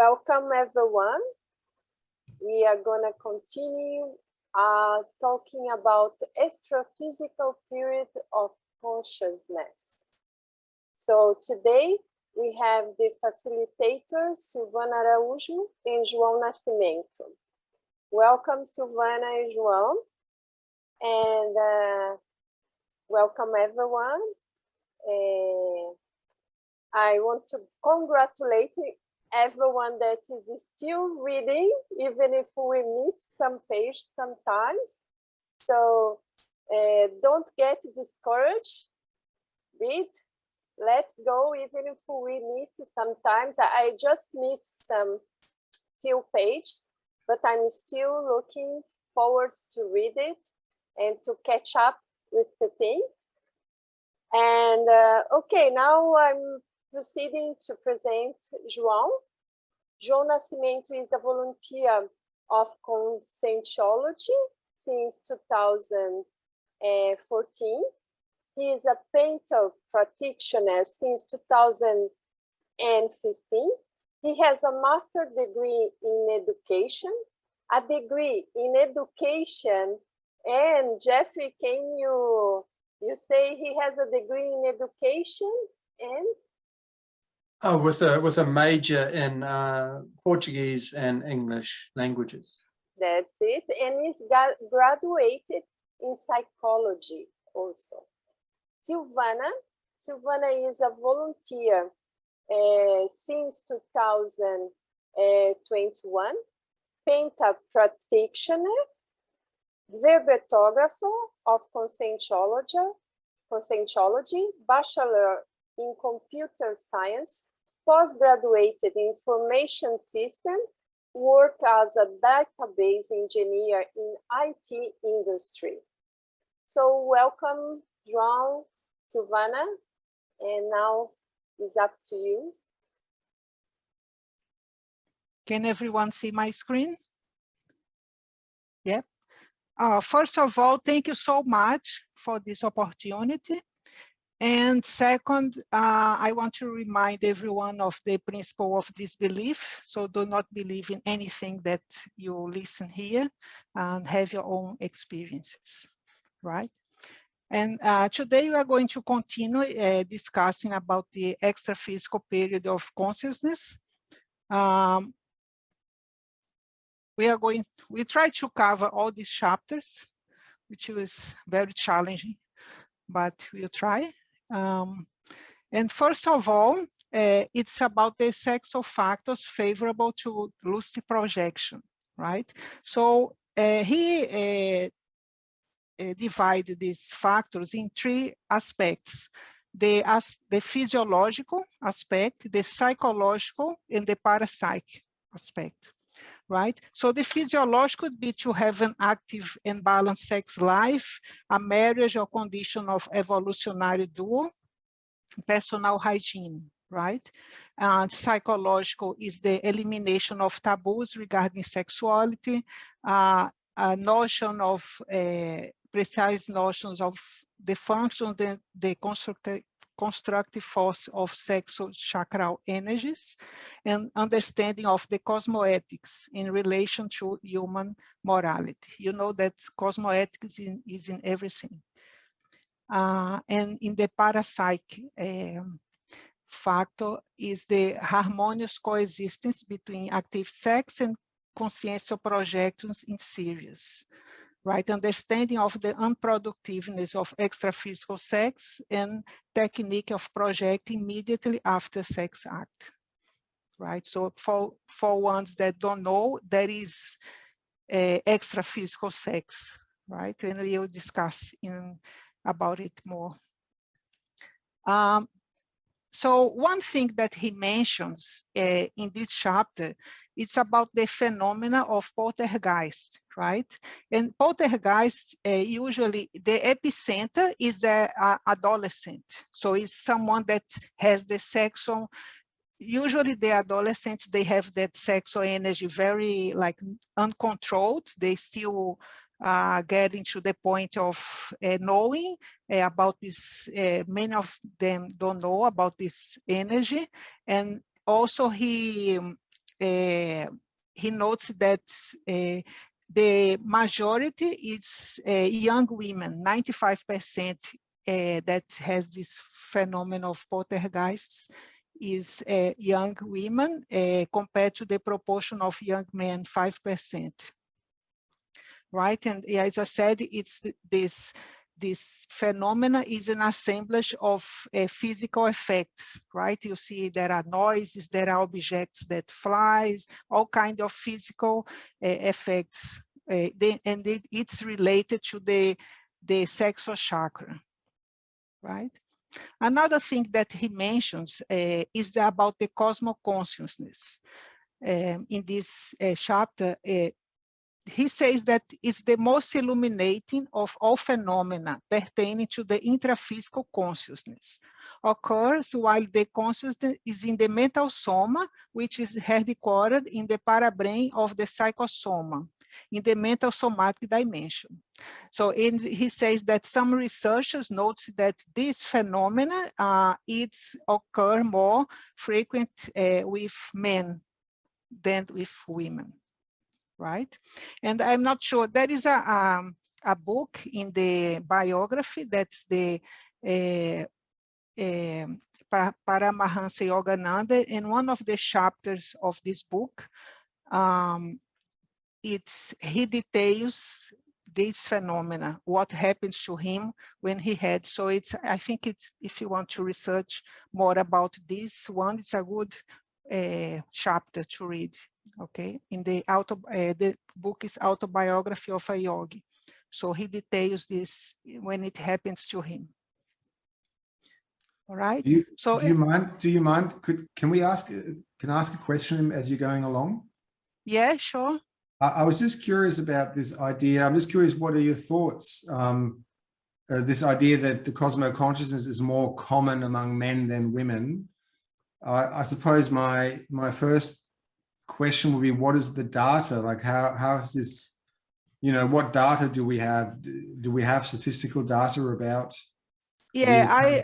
Welcome everyone. We are going to continue talking about the extra-physical period of consciousness. So today we have the facilitators Silvana Araújo and João Nascimento. Welcome Silvana and João, and welcome everyone. I want to congratulate everyone that is still reading, even if we miss some page sometimes. So don't get discouraged. Read. Let's go, even if we miss sometimes. I just missed some few pages, but I'm still looking forward to read it and to catch up with the things. And okay, now I'm proceeding to present João. João Nascimento is a volunteer of Conscientiology since 2014. He is a painter practitioner since 2015. He has a master's degree in education, a degree in education. And Jeffrey, can you say he has a degree in education and? Oh, with a major in Portuguese and English languages. That's it, and he's graduated in psychology also. Silvana is a volunteer since 2021, painter practitioner, verbetographer of Conscientiology, bachelor in computer science, postgraduated in information system, worked as a database engineer in IT industry. So welcome, João, Silvana, and now it's up to you. Can everyone see my screen? Yeah. First of all, thank you so much for this opportunity. And second, I want to remind everyone of the principle of disbelief. So do not believe in anything that you listen here, and have your own experiences, right? And today we are going to continue discussing about the extra-physical period of consciousness. We try to cover all these chapters, which was very challenging, but we'll try. And first of all, it's about the sexual factors favorable to lucid projection, right? So he divided these factors in three aspects: the physiological aspect, the psychological, and the parapsychic aspect. Right? So the physiological could be to have an active and balanced sex life, a marriage or condition of evolutionary dual, personal hygiene, right? And psychological is the elimination of taboos regarding sexuality, a notion of precise notions of the function, the constructive force of sexual chakral energies, and understanding of the cosmoethics in relation to human morality. You know that cosmoethics is in everything. And in the parapsychic factor is the harmonious coexistence between active sex and consciential projections in series. Right, understanding of the unproductiveness of extra-physical sex and technique of project immediately after sex act. Right, so for ones that don't know, there is extra-physical sex, right, and we will discuss about it more. So one thing that he mentions in this chapter, it's about the phenomena of poltergeist, right? And poltergeist, usually the epicenter is the adolescent. So it's someone that has the sexual, usually the adolescents, they have that sexual energy very like uncontrolled. They still getting to the point of knowing about this. Many of them don't know about this energy. And also he he notes that the majority is young women, 95% that has this phenomenon of poltergeists is young women compared to the proportion of young men, 5%. Right, and as I said, it's this phenomena is an assemblage of physical effects, right? You see there are noises, there are objects that flies, all kinds of physical effects, it's related to the sexual chakra, right? Another thing that he mentions is about the cosmoconsciousness. In this chapter, he says that it's the most illuminating of all phenomena pertaining to the intraphysical consciousness. Occurs while the consciousness is in the mental soma, which is headquartered in the parabrain of the psychosoma, in the mental somatic dimension. So he says that some researchers note that this phenomena occur more frequent with men than with women. Right? And I'm not sure, there is a book in the biography that's the Paramahansa Yogananda, and one of the chapters of this book, he details this phenomena, what happens to him when he had, so I think if you want to research more about this one, it's a good chapter to read. Okay, in the book is Autobiography of a Yogi. So he details this when it happens to him. All right. Do you mind? Can I ask a question as you're going along? Yeah, sure. I was just curious about this idea. I'm just curious, what are your thoughts? This idea that the cosmo-consciousness is more common among men than women. I suppose my first question would be, what is the data? Like, how is this, what data do we have? Do we have statistical data about? Yeah,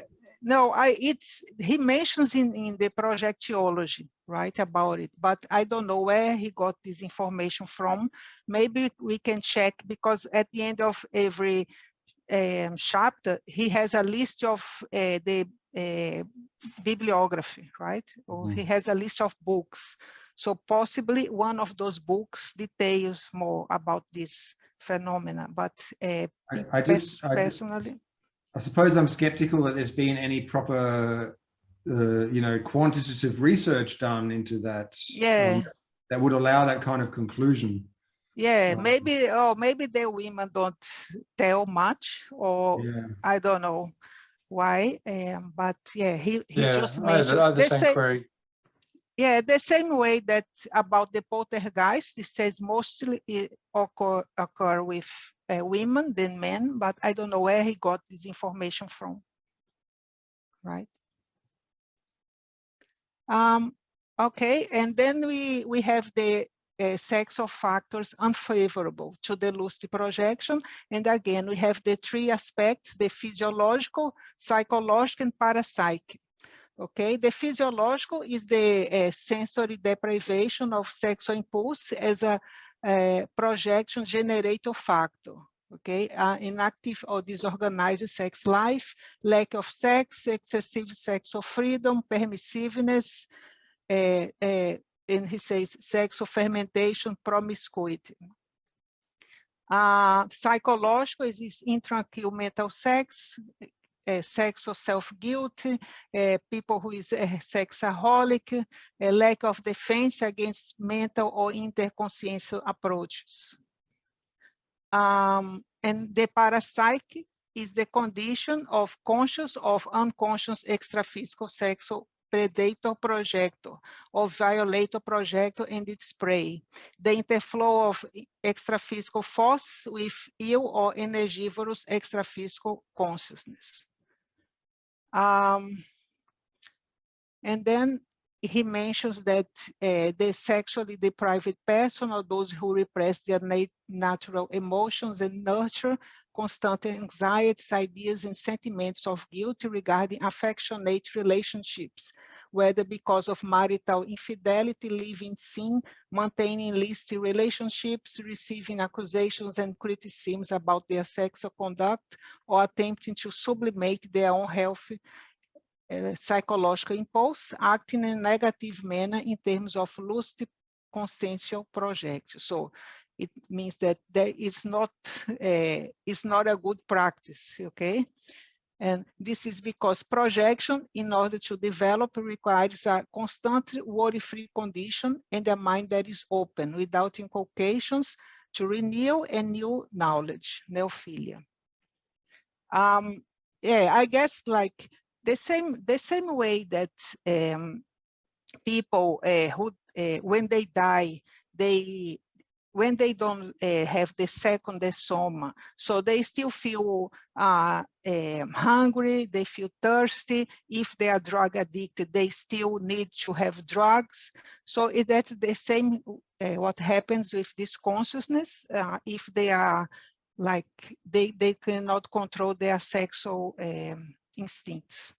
he mentions in the Projectiology, right, about it, but I don't know where he got this information from. Maybe we can check, because at the end of every chapter, he has a list of the bibliography, right? Or he has a list of books. So possibly one of those books details more about this phenomena, but personally, I suppose I'm skeptical that there's been any proper, quantitative research done into that. Yeah. That would allow that kind of conclusion. Yeah, maybe the women don't tell much, or yeah. I don't know why, but yeah, he just mentioned. I have the same query. Yeah, the same way that about the poltergeist, it says mostly it occur with women than men, but I don't know where he got this information from. Right. Okay, and then we have the sexual factors unfavorable to the lucid projection. And again, we have the three aspects: the physiological, psychological, and parapsychic. Okay, the physiological is the sensory deprivation of sexual impulse as a projection generator factor. Okay, inactive or disorganized sex life, lack of sex, excessive sexual freedom, permissiveness, and he says sexual fermentation, promiscuity. Psychological is this intranquil mental sex, sexual self-guilt, people who is sexaholic, a lack of defense against mental or interconsciential approaches. And the parapsychic is the condition of conscious or unconscious extraphysical sexual predator projector or violator projector and its prey, the interflow of extraphysical force with ill or energivorous extraphysical consciousness. And then he mentions that the sexually deprived person, or those who repress their natural emotions and nurture constant anxieties, ideas, and sentiments of guilt regarding affectionate relationships, whether because of marital infidelity, living sin, maintaining illicit relationships, receiving accusations and criticisms about their sexual conduct, or attempting to sublimate their own healthy psychological impulse, acting in a negative manner in terms of lucid consciential project. So it means that there is not a good practice, okay? And this is because projection, in order to develop, requires a constant worry-free condition and a mind that is open, without inculcations to renew and new knowledge, neophilia. Yeah, I guess like the same way that people who when they die, when they don't have the second soma, so they still feel hungry, they feel thirsty. If they are drug addicted, they still need to have drugs. So that's the same what happens with this consciousness. If they are like, they cannot control their sexual instincts,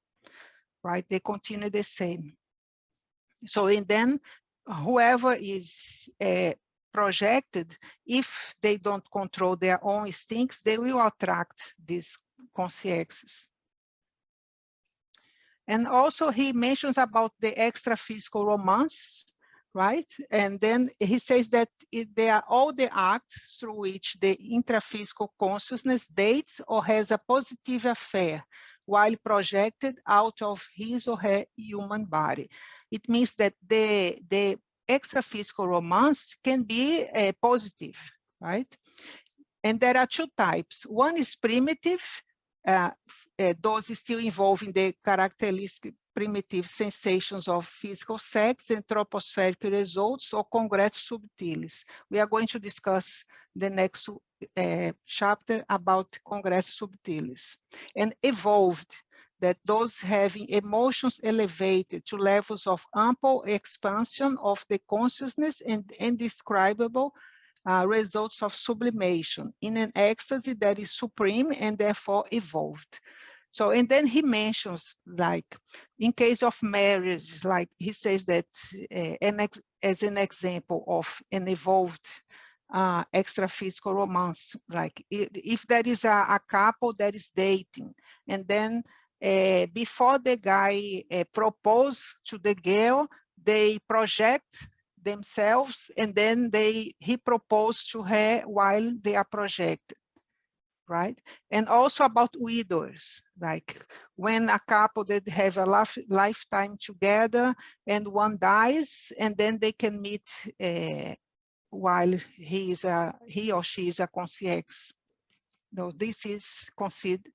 right? They continue the same. So, and then whoever is projected, if they don't control their own instincts, they will attract these consciences. And also he mentions about the extra-physical romance, right? And then he says that they are all the acts through which the intraphysical consciousness dates or has a positive affair while projected out of his or her human body. It means that the extra-physical romance can be positive, right? And there are two types. One is primitive, those still involving the characteristic primitive sensations of physical sex and tropospheric results or congressus subtilis. We are going to discuss the next chapter about congressus subtilis. And evolved, that those having emotions elevated to levels of ample expansion of the consciousness and indescribable results of sublimation in an ecstasy that is supreme and therefore evolved. So, and then he mentions, like, in case of marriage, like he says that as an example of an evolved extra-physical romance, like if there is a couple that is dating, and then before the guy propose to the girl, they project themselves, and then he proposed to her while they are projected, right? And also about widows, like when a couple that have a lifetime together and one dies, and then they can meet while he or she is a conscience. No, this is considered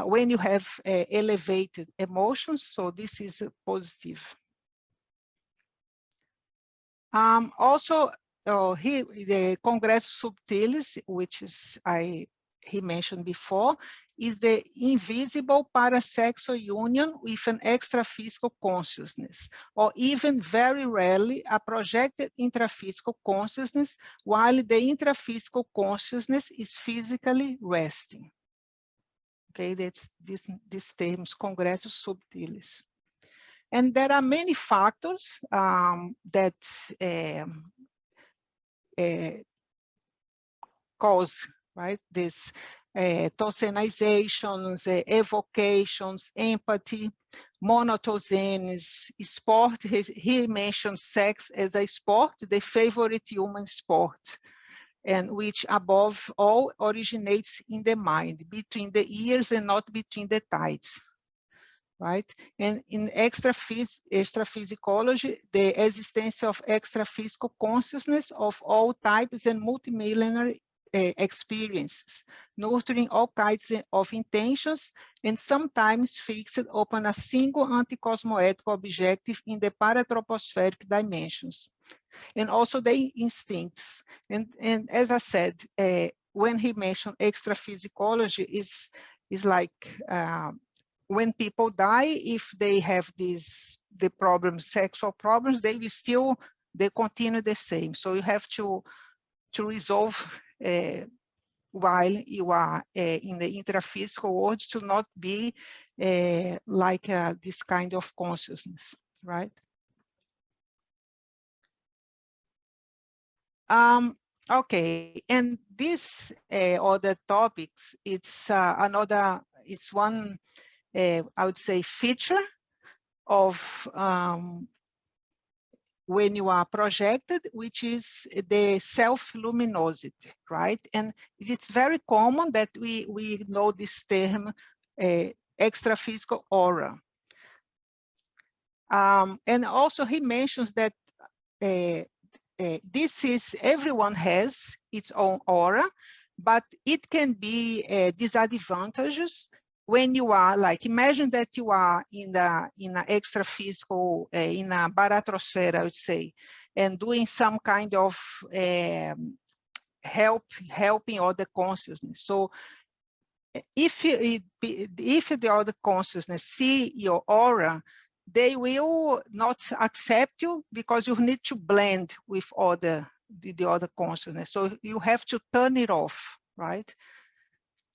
when you have elevated emotions, so this is positive. Also, the congressus subtilis, which is he mentioned before, is the invisible parasexual union with an extra-physical consciousness, or even very rarely a projected intraphysical consciousness, while the intraphysical consciousness is physically resting. Okay, that's these terms, congressus subtilis. And there are many factors that cause, right, this tocenizations, evocations, empathy, monotosenes, sport. He mentions sex as a sport, the favorite human sport, and which above all originates in the mind, between the ears and not between the thighs. Right? And in extra-physicology, the existence of extra-physical consciousness of all types and multimillennial experiences, nurturing all kinds of intentions and sometimes fixed upon a single anti-cosmoetical objective in the paratropospheric dimensions. And also the instincts. And as I said, when he mentioned extra-physicology is like, when people die, if they have the problems, sexual problems, they continue the same. So you have to resolve while you are in the intraphysical world, to not be like this kind of consciousness, right? Okay, and this other topics, it's it's one, I would say, feature of when you are projected, which is the self-luminosity, right? And it's very common that we know this term, extraphysical aura. And also he mentions that this is, everyone has its own aura, but it can be disadvantageous when you are like, imagine that you are in a extra-physical, in a baratrosphere, I would say, and doing some kind of helping other consciousness. So if the other consciousness see your aura, they will not accept you because you need to blend with the other consciousness. So you have to turn it off, right?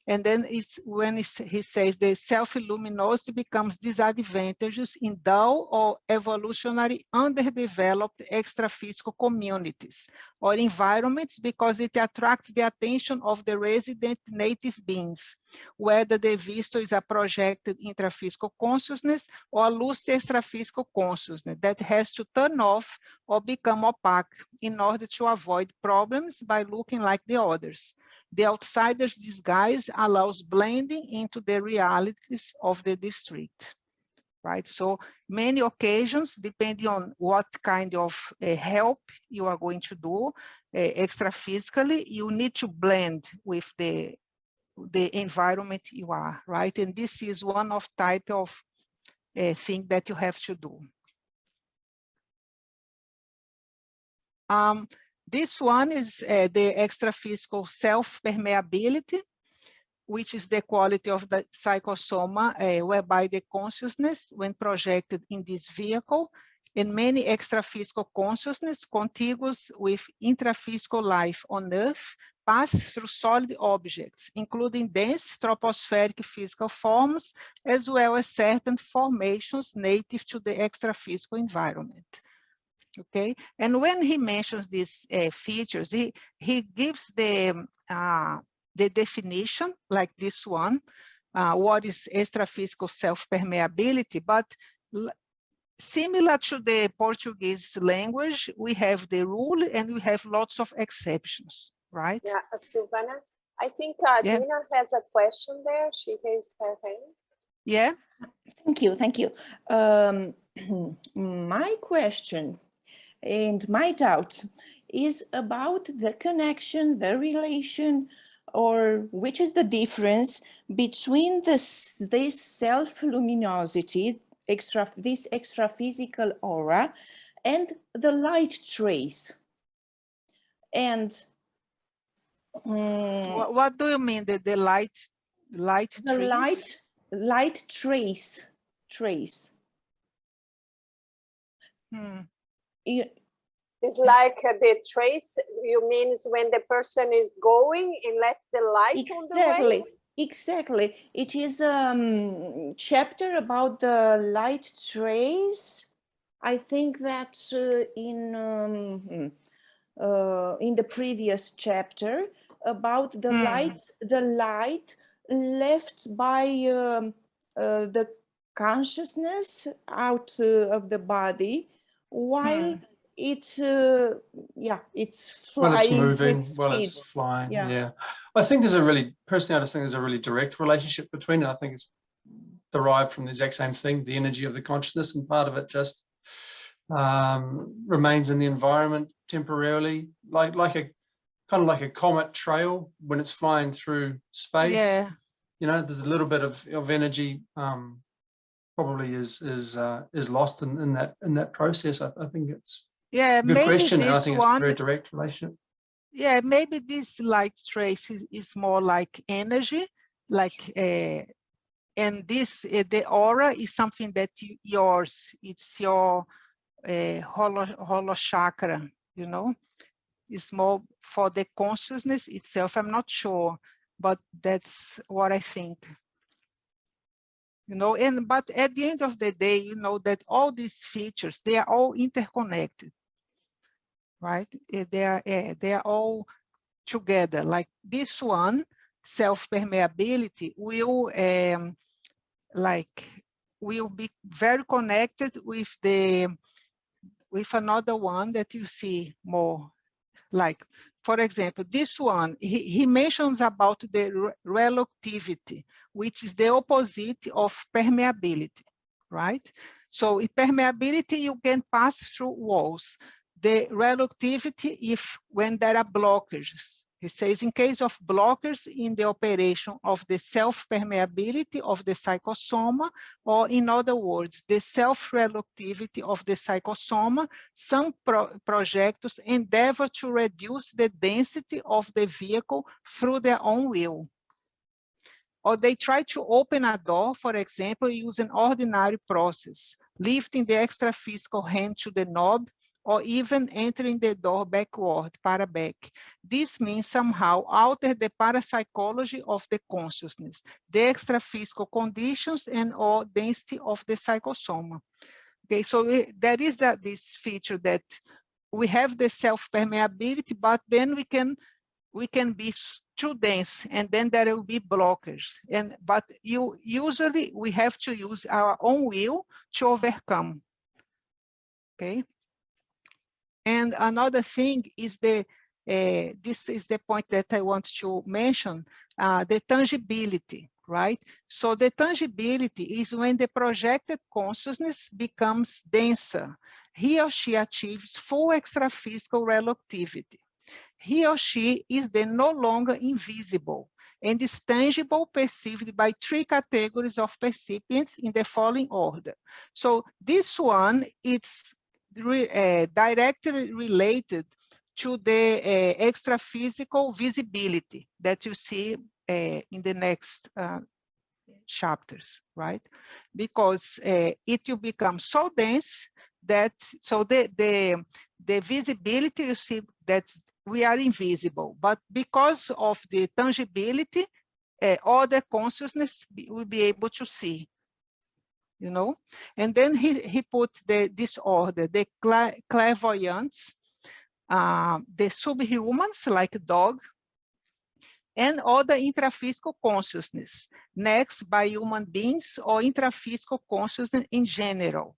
And then when he says the self-luminosity becomes disadvantageous in dull or evolutionary underdeveloped extraphysical communities or environments because it attracts the attention of the resident native beings, whether the visitor is a projected intraphysical consciousness or a lucid extraphysical consciousness that has to turn off or become opaque in order to avoid problems by looking like the others. The outsider's disguise allows blending into the realities of the district, right? So many occasions, depending on what kind of help you are going to do extra-physically, you need to blend with the environment you are, right? And this is one of type of thing that you have to do. This one is the extraphysical self-permeability, which is the quality of the psychosoma, whereby the consciousness, when projected in this vehicle, and many extraphysical consciousness contiguous with intraphysical life on Earth, pass through solid objects, including dense tropospheric physical forms, as well as certain formations native to the extraphysical environment. Okay, and when he mentions these features, he gives the definition, like this one, what is extraphysical self-permeability, but similar to the Portuguese language, we have the rule and we have lots of exceptions, right? Yeah, Silvana, I think Dina has a question there. She raised her hand. Yeah. Thank you, thank you. My question and my doubt is about the connection, the relation, or which is the difference between this self-luminosity, this extra-physical aura, and the light trace. And what do you mean, the light trace? Light trace. It's like the trace, you mean is when the person is going and let the light on the way? Exactly. It is a chapter about the light trace. I think that in the previous chapter about the light left by the consciousness out of the body while it's flying, when it's moving, while speed. it's flying. Yeah. I think there's personally, I just think there's a really direct relationship between it. I think it's derived from the exact same thing, the energy of the consciousness, and part of it just remains in the environment temporarily, like a comet trail when it's flying through space. Yeah. You know, there's a little bit of energy probably is lost in that process. I think it's a good question, and I think it's a very direct relationship. Yeah, maybe this light trace is more like energy, like and this the aura is something that it's your holo chakra, you know. is more for the consciousness itself. I'm not sure, but that's what I think. You know, but at the end of the day, you know that all these features, they are all interconnected, right? They are all together. Like this one, self-permeability will will be very connected with another one that you see more. Like, for example, this one, he mentions about the relativity, which is the opposite of permeability, right? So in permeability, you can pass through walls. The relativity, when there are blockages. He says, in case of blockers in the operation of the self-permeability of the psychosoma, or in other words, the self-relativity of the psychosoma, some projectors endeavor to reduce the density of the vehicle through their own will. Or they try to open a door, for example, using ordinary process, lifting the extraphysical hand to the knob, or even entering the door backward, paraback. This means somehow alter the parapsychology of the consciousness, the extraphysical conditions and or density of the psychosoma. Okay, so there is this feature that we have the self-permeability, but then we can be too dense, and then there will be blockers. But usually we have to use our own will to overcome. Okay. And another thing is this is the point that I want to mention, the tangibility, right? So the tangibility is when the projected consciousness becomes denser. He or she achieves full extraphysical relativity. He or she is then no longer invisible and is tangible, perceived by three categories of percipients in the following order. So this one, it's directly related to the extraphysical visibility that you see in the next chapters, right? Because it will become so dense that, so the visibility, you see that we are invisible, but because of the tangibility, other consciousness will be able to see. You know, and then he put this order, the clairvoyants, the subhumans like dog, and other intraphysical consciousness, next by human beings or intraphysical consciousness in general.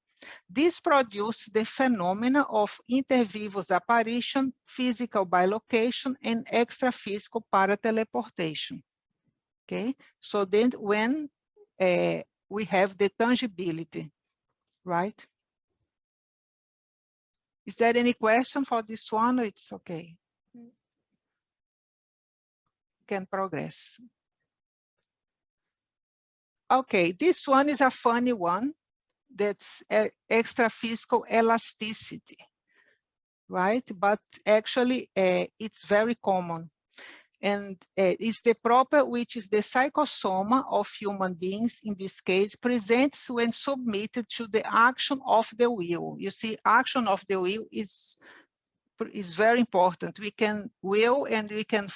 This produces the phenomena of inter-vivos apparition, physical bilocation, and extraphysical parateleportation. Okay, so then when we have the tangibility, right? Is there any question for this one? It's okay. Can progress. Okay, this one is a funny one. That's extraphysical elasticity, right? But actually, it's very common. And it's the proper, which is the psychosoma of human beings, in this case, presents when submitted to the action of the will. You see, action of the will is very important. We can will and we can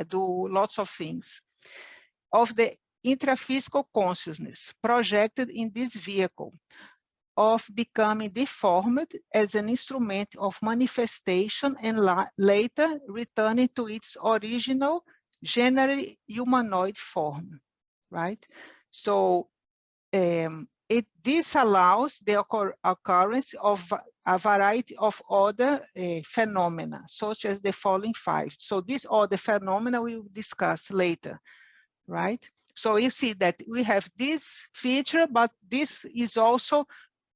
do lots of things. Of the intraphysical consciousness projected in this vehicle, of becoming deformed as an instrument of manifestation and later returning to its original, generally humanoid form, right? So this allows the occurrence of a variety of other phenomena, such as the following five. So these other phenomena we will discuss later, right? So you see that we have this feature, but this is also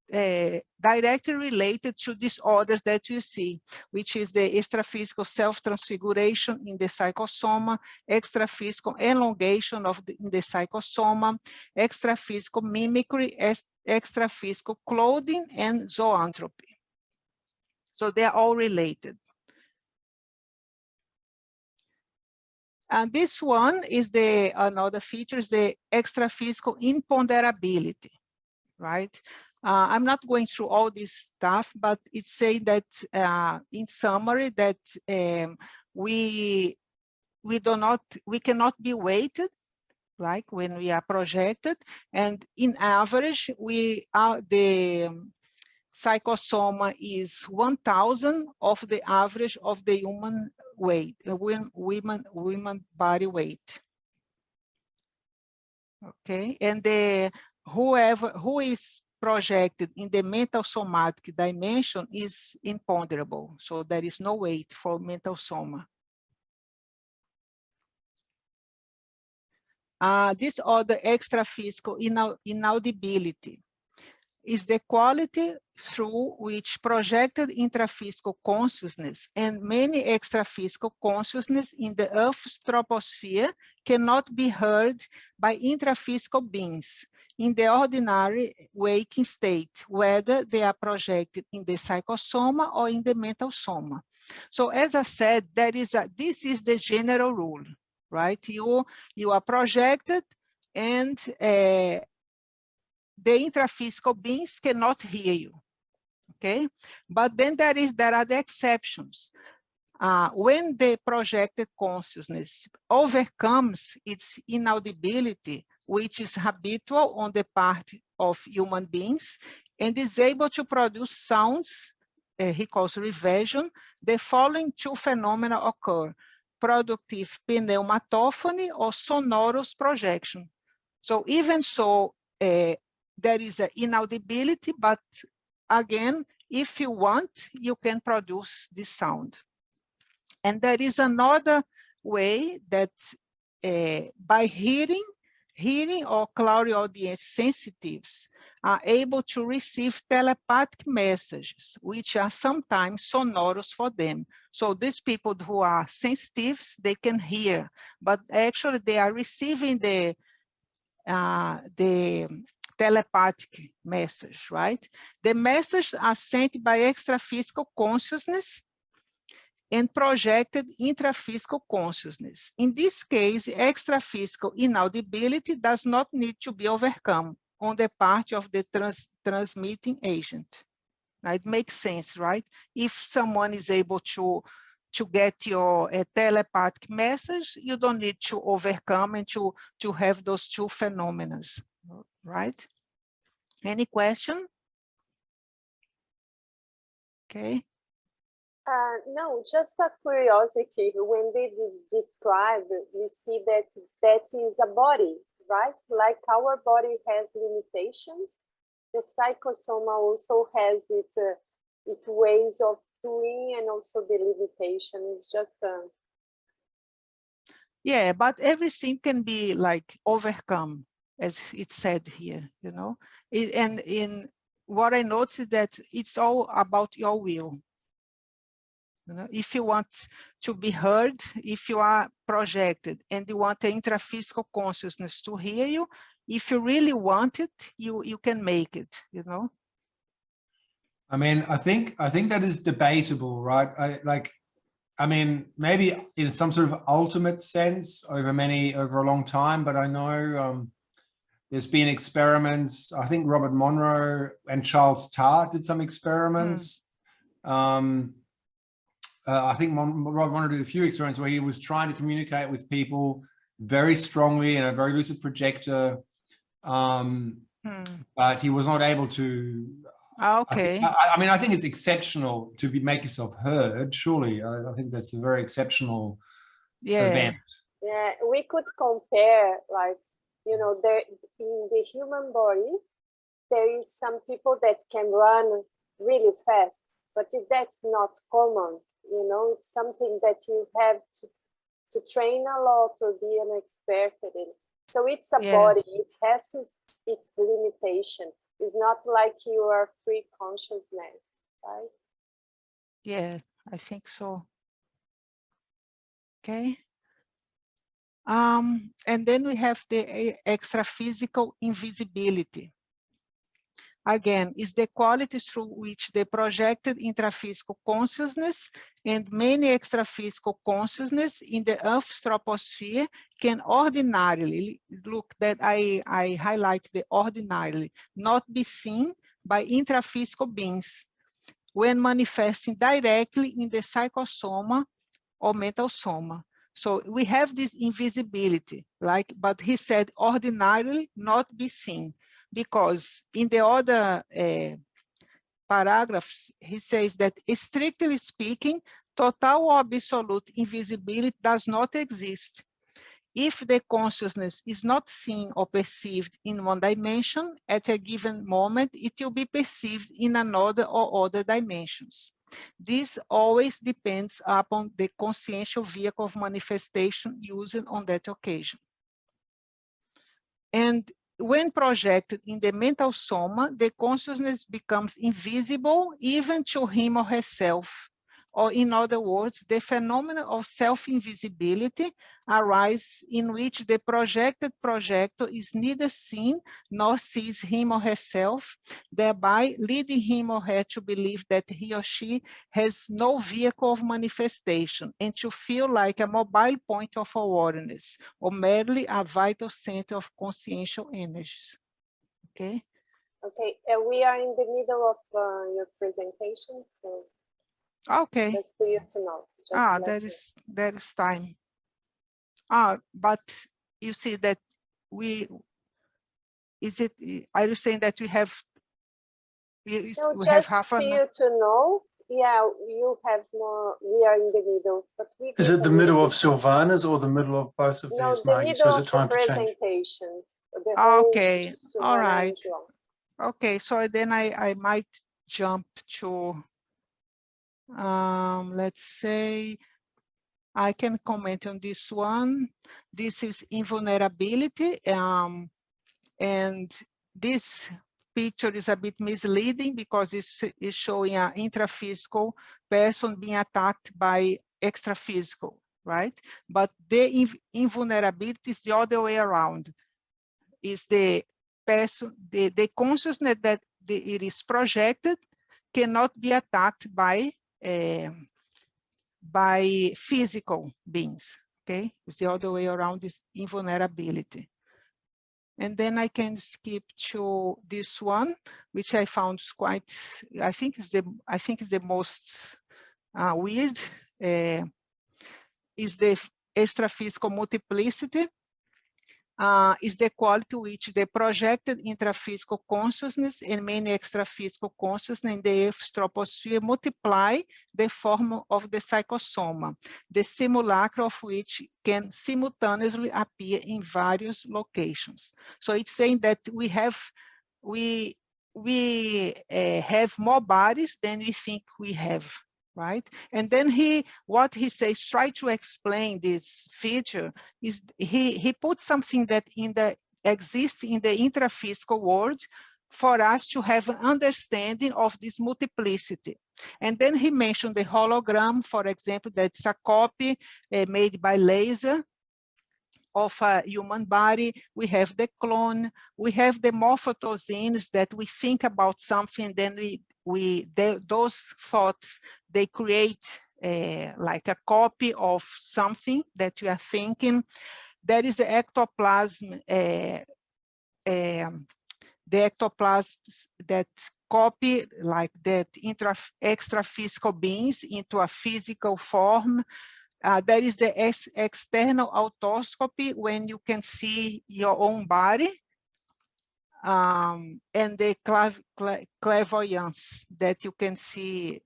directly related to disorders that you see, which is the extraphysical self-transfiguration in the psychosoma, extraphysical elongation in the psychosoma, extraphysical mimicry, extraphysical clothing, and zoanthropy. So they are all related. And this one is another feature is the extraphysical imponderability, right? I'm not going through all this stuff, but it's saying that in summary that we cannot be weighted like when we are projected, and in average the psychosoma is 1,000 of the average of the human weight, women body weight. Okay, and who is projected in the mental somatic dimension is imponderable, so there is no weight for mental soma. This other extra-physical inaudibility is the quality through which projected intraphysical consciousness and many extraphysical consciousness in the Earth's troposphere cannot be heard by intraphysical beings in the ordinary waking state, whether they are projected in the psychosoma or in the mental soma. So as I said, this is the general rule, right? You are projected, and the intraphysical beings cannot hear you, okay? But then there are the exceptions. When the projected consciousness overcomes its inaudibility, which is habitual on the part of human beings, and is able to produce sounds, he calls reversion, the following two phenomena occur: productive pneumatophony or sonorous projection. So even so, there is an inaudibility, but again, if you want, you can produce this sound. And there is another way that by hearing or clairaudience sensitives are able to receive telepathic messages, which are sometimes sonorous for them. So these people who are sensitives, they can hear, but actually they are receiving the telepathic message, right? The messages are sent by extraphysical consciousness and projected intraphysical consciousness. In this case, extraphysical inaudibility does not need to be overcome on the part of the transmitting agent. It makes sense, right? If someone is able to get your telepathic message, you don't need to overcome and to have those two phenomena, right? Any question? Okay. No, just a curiosity. When they describe, we see that is a body, right? Like our body has limitations, the psychosoma also has its ways of doing, and also the limitation is just yeah, but everything can be like overcome, as it said here, you know. And in what I noticed that it's all about your will. You know, if you want to be heard, if you are projected and you want the intraphysical consciousness to hear you, if you really want it, you can make it, you know. I mean, I think that is debatable, right? I mean, maybe in some sort of ultimate sense over a long time, but I know there's been experiments. I think Robert Monroe and Charles Tart did some experiments. I think Robert Monroe did a few experiments where he was trying to communicate with people very strongly in a very lucid projector, but he was not able to. Okay. I mean, I think it's exceptional to make yourself heard. Surely, I think that's a very exceptional event. Yeah, we could compare, like, you know, in the human body, there is some people that can run really fast, but if that's not common, you know, it's something that you have to train a lot or be an expert in. So it's a body, it has its limitation. It's not like you are free consciousness, right? Yeah, I think so. Okay. And then we have the extraphysical invisibility. Again, is the qualities through which the projected intraphysical consciousness and many extraphysical consciousness in the Earth's troposphere can ordinarily, look that I highlight the ordinarily, not be seen by intraphysical beings when manifesting directly in the psychosoma or mental soma. So we have this invisibility, like, but he said ordinarily not be seen, because in the other paragraphs, he says that strictly speaking, total or absolute invisibility does not exist. If the consciousness is not seen or perceived in one dimension at a given moment, it will be perceived in another or other dimensions. This always depends upon the consciential vehicle of manifestation used on that occasion. And when projected in the mental soma, the consciousness becomes invisible even to him or herself. Or in other words, the phenomenon of self-invisibility arises in which the projected projector is neither seen nor sees him or herself, thereby leading him or her to believe that he or she has no vehicle of manifestation and to feel like a mobile point of awareness or merely a vital center of consciential energies. Okay? Okay, we are in the middle of your presentation, so okay. just for you to know. There is time. But you see that are you saying that we have just half for you to know, yeah, you have more, we are in the middle, but we is it the middle of Silvana's or the middle of both of these, Maggie? So is it time to change? Okay, all right. Okay, so then I might jump to let's say I can comment on this one. This is invulnerability, and this picture is a bit misleading because it's showing an intraphysical person being attacked by extraphysical, right? But the invulnerability is the other way around. Is the person, the consciousness that it is projected cannot be attacked by physical beings, okay? It's the other way around, this invulnerability. And then I can skip to this one, which I found quite, I think is the most weird, is the extraphysical multiplicity. Is the quality to which the projected intraphysical consciousness and many extraphysical consciousness in the Earth's troposphere multiply the form of the psychosoma, the simulacra of which can simultaneously appear in various locations. So it's saying that we have more bodies than we think we have. Right, and then what he says, try to explain this feature is he puts something that exists in the intraphysical world for us to have an understanding of this multiplicity. And then he mentioned the hologram, for example, that's a copy made by laser of a human body. We have the clone, we have the morphotosines that we think about something, then those thoughts, they create like a copy of something that you are thinking. There is the ectoplasm, the ectoplasm that copy like that extraphysical beings into a physical form. There is the external autoscopy, when you can see your own body. And the clairvoyance, that you can see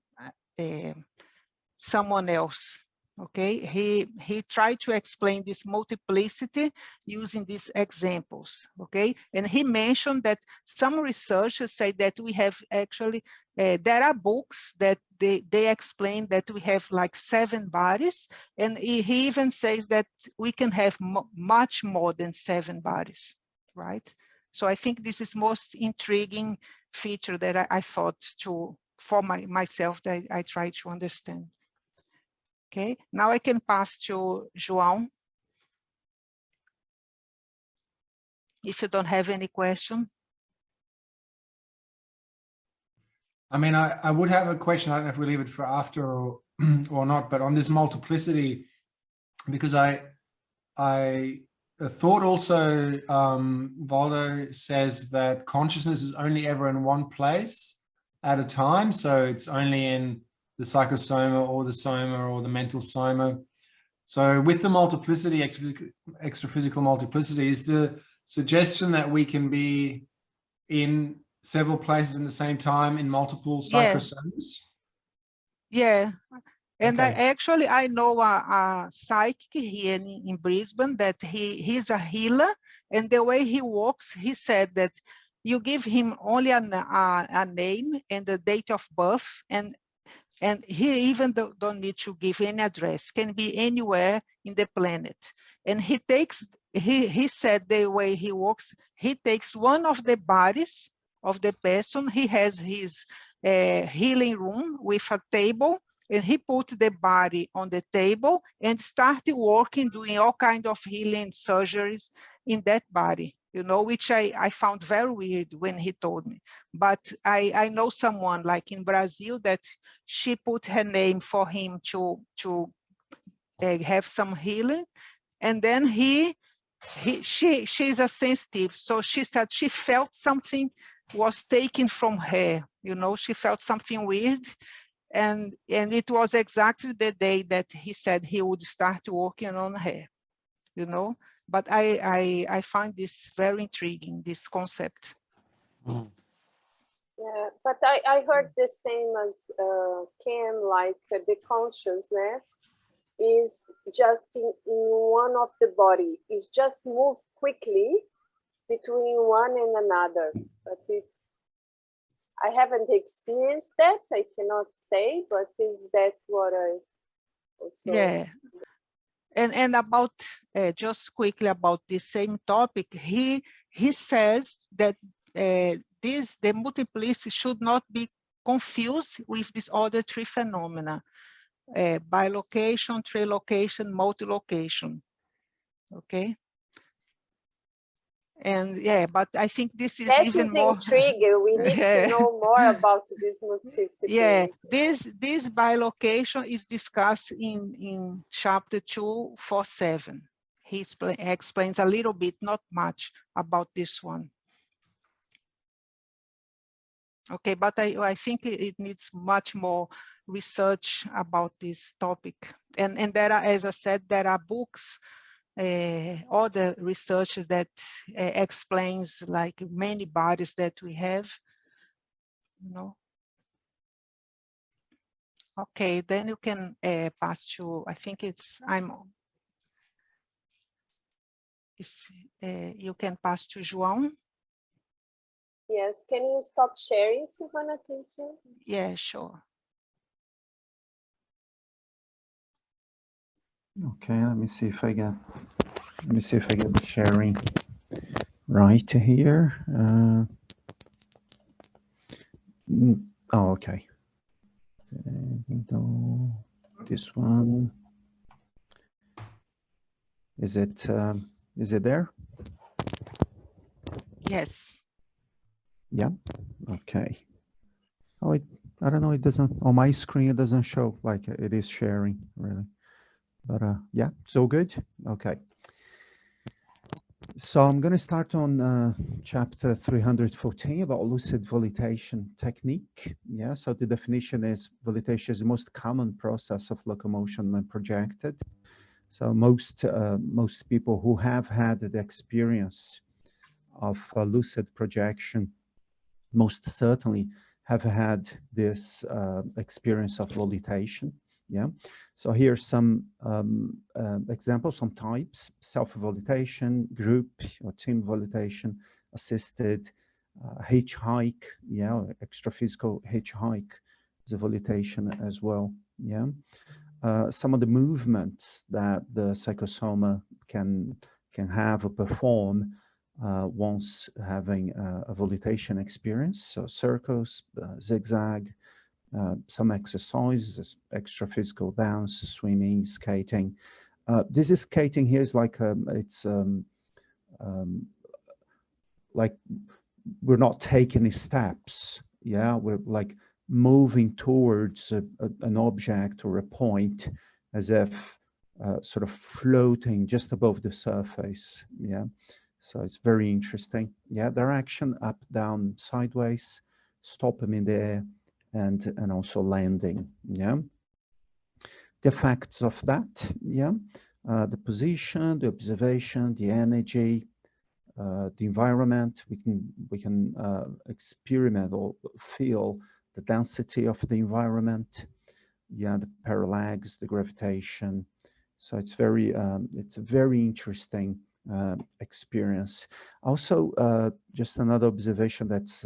someone else. Okay, he tried to explain this multiplicity using these examples. Okay, and he mentioned that some researchers say that we have actually there are books that they explain that we have like 7 bodies, and he even says that we can have much more than 7 bodies, right? So I think this is most intriguing feature that I thought for myself that I try to understand. Okay, now I can pass to João. If you don't have any question. I mean, I would have a question. I don't know if we leave it for after or not, but on this multiplicity, because a thought also, Waldo says that consciousness is only ever in one place at a time. So it's only in the psychosoma or the soma or the mental soma. So with the multiplicity, extraphysical multiplicity, is the suggestion that we can be in several places in the same time in multiple psychosomas? Yeah. And Okay. I know a psychic here in Brisbane that he's a healer, and the way he works, he said that you give him only a name and the date of birth, and he even don't need to give any address, can be anywhere in the planet. And he said the way he works, he takes one of the bodies of the person, he has his healing room with a table, and he put the body on the table and started working, doing all kinds of healing surgeries in that body, you know, which I found very weird when he told me. But I know someone like in Brazil that she put her name for him to have some healing. And then she's a sensitive. So she said she felt something was taken from her, you know, she felt something weird. And it was exactly the day that he said he would start working on her, you know. But I find this very intriguing, this concept. Yeah, but I heard the same as Kim, like the consciousness is just in one of the body. It's just move quickly between one and another. But I haven't experienced that. I cannot say, but is that what I also... Yeah. And about just quickly about the same topic, he says that the multiplicity should not be confused with these other three phenomena: bilocation, trilocation, multilocation. Okay. And yeah, but I think this is that even is more intriguing. We need to know more about this multiplicity. Yeah, this bilocation is discussed in chapter 247. He explains a little bit, not much, about this one. Okay, but I think it needs much more research about this topic. And there are, as I said, there are books, other research that explains like many bodies that we have, you know. Okay, then you can pass to, I think you can pass to João. Yes, can you stop sharing, Silvana? Thank you. Yeah, sure. Okay, let me see if I get the sharing right here. Oh, okay. This one. Is it there? Yes. Yeah. Okay. Oh, I don't know. It doesn't on my screen. It doesn't show like it is sharing really. But yeah, it's all good. Okay. So I'm going to start on chapter 314 about lucid volitation technique. Yeah. So the definition is volitation is the most common process of locomotion when projected. So most people who have had the experience of lucid projection most certainly have had this experience of volitation. Yeah. So here's some examples, some types: self-volitation, group or team volitation, assisted, hitchhike. Yeah, extraphysical hitchhike is a volitation as well. Yeah. Some of the movements that the psychosoma can have or perform once having a volitation experience. So circles, zigzag, some exercises, extraphysical dance, swimming, skating. This is skating here is like it's like we're not taking any steps. Yeah, we're like moving towards an object or a point as if sort of floating just above the surface. Yeah, so it's very interesting. Yeah, direction up, down, sideways, stop them in the air, and also landing. Yeah, the effects of that. Yeah, the position, the observation, the energy, the environment. We can experiment or feel the density of the environment. Yeah, the parallax, the gravitation. So it's a very interesting experience. Also, just another observation that's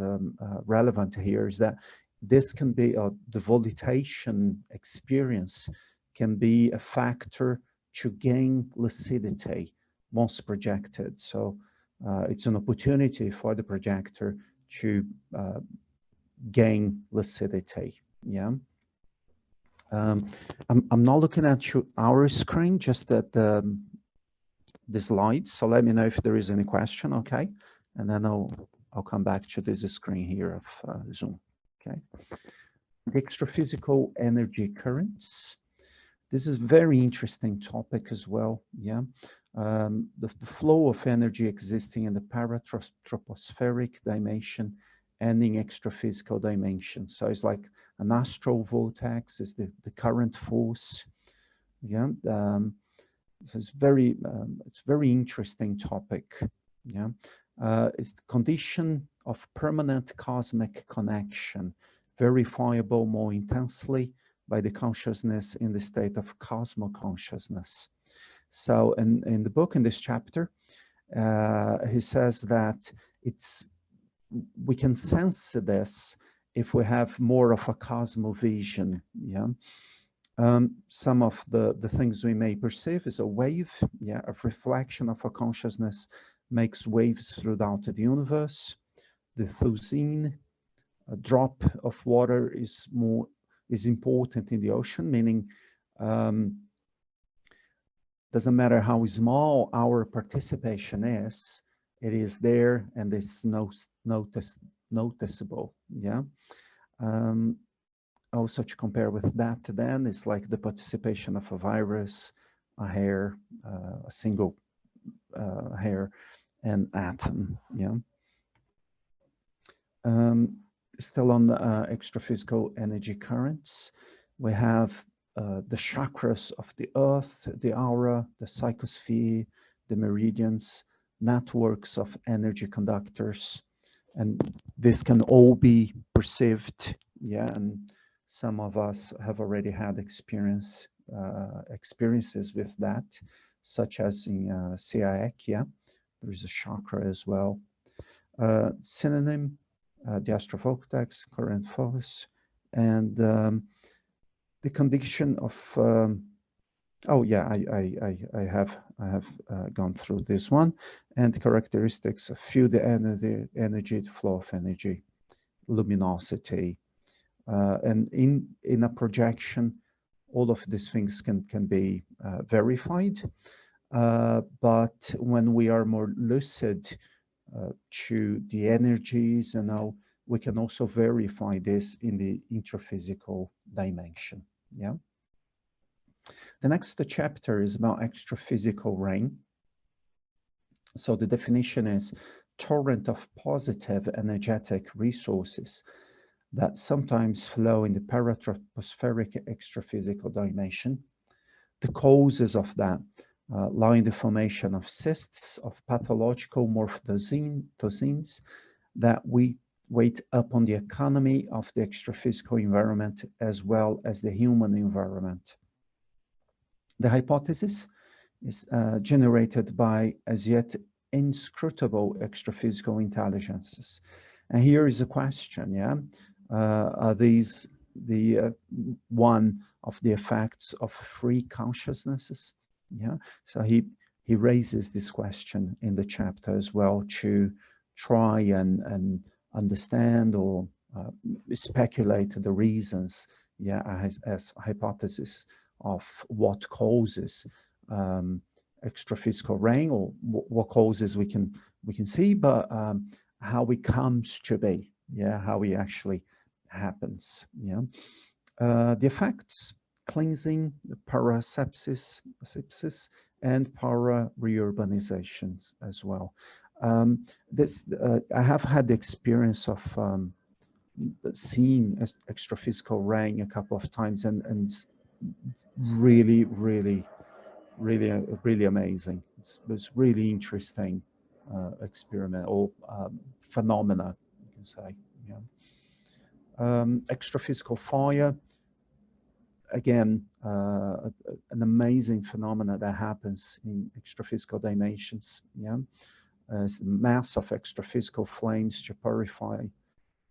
relevant here is that this can be the volitation experience can be a factor to gain lucidity once projected. So it's an opportunity for the projector to gain lucidity. Yeah. I'm not looking at our screen, just at the slides. So let me know if there is any question, okay? And then I'll come back to this screen here of Zoom, okay? The extraphysical energy currents. This is a very interesting topic as well, yeah? The flow of energy existing in the paratropospheric dimension and in extraphysical dimension. So it's like an astral vortex is the current force. Yeah, so it's very interesting topic. Yeah, it's the condition of permanent cosmic connection, verifiable more intensely by the consciousness in the state of cosmoconsciousness. So in the book, in this chapter, he says that we can sense this if we have more of a cosmovision. Yeah, some of the things we may perceive is a wave. Yeah, a reflection of a consciousness makes waves throughout the universe. The thudzin, a drop of water is important in the ocean, meaning doesn't matter how small our participation is, it is there and it's noticeable. Yeah. Also to compare with that, then it's like the participation of a virus, a hair, a single hair, and atom. Yeah. Still on the extraphysical energy currents, we have the chakras of the earth, the aura, the psychosphere, the meridians, networks of energy conductors, and this can all be perceived. Yeah, and some of us have already had experiences with that, such as in CIEC. Yeah, there is a chakra as well. Synonym, the astrophotex, current force, and the condition of oh yeah, I have gone through this one, and the characteristics of field energy, flow of energy, luminosity, and in a projection, all of these things can be verified. But when we are more lucid to the energies and now, we can also verify this in the intraphysical dimension. Yeah. The next chapter is about extraphysical rain. So the definition is torrent of positive energetic resources that sometimes flow in the paratropospheric extraphysical dimension. The causes of that lie in the formation of cysts of pathological morphotoxins that we wait upon the economy of the extraphysical environment as well as the human environment. The hypothesis is generated by as yet inscrutable extraphysical intelligences. And here is a question, yeah? Are these one of the effects of free consciousnesses? Yeah, so he raises this question in the chapter as well to try and understand or speculate the reasons, yeah, as hypothesis of what causes extraphysical rain, or what causes we can see, but how it comes to be, yeah, how it actually happens. Yeah, the effects cleansing, parasepsis, and para-reurbanizations as well. I have had the experience of seeing extraphysical rain a couple of times, and it's really amazing. It's really interesting experiment or phenomena, you can say. Yeah. Extraphysical fire, again, an amazing phenomena that happens in extraphysical dimensions. Yeah, it's the mass of extraphysical flames to purify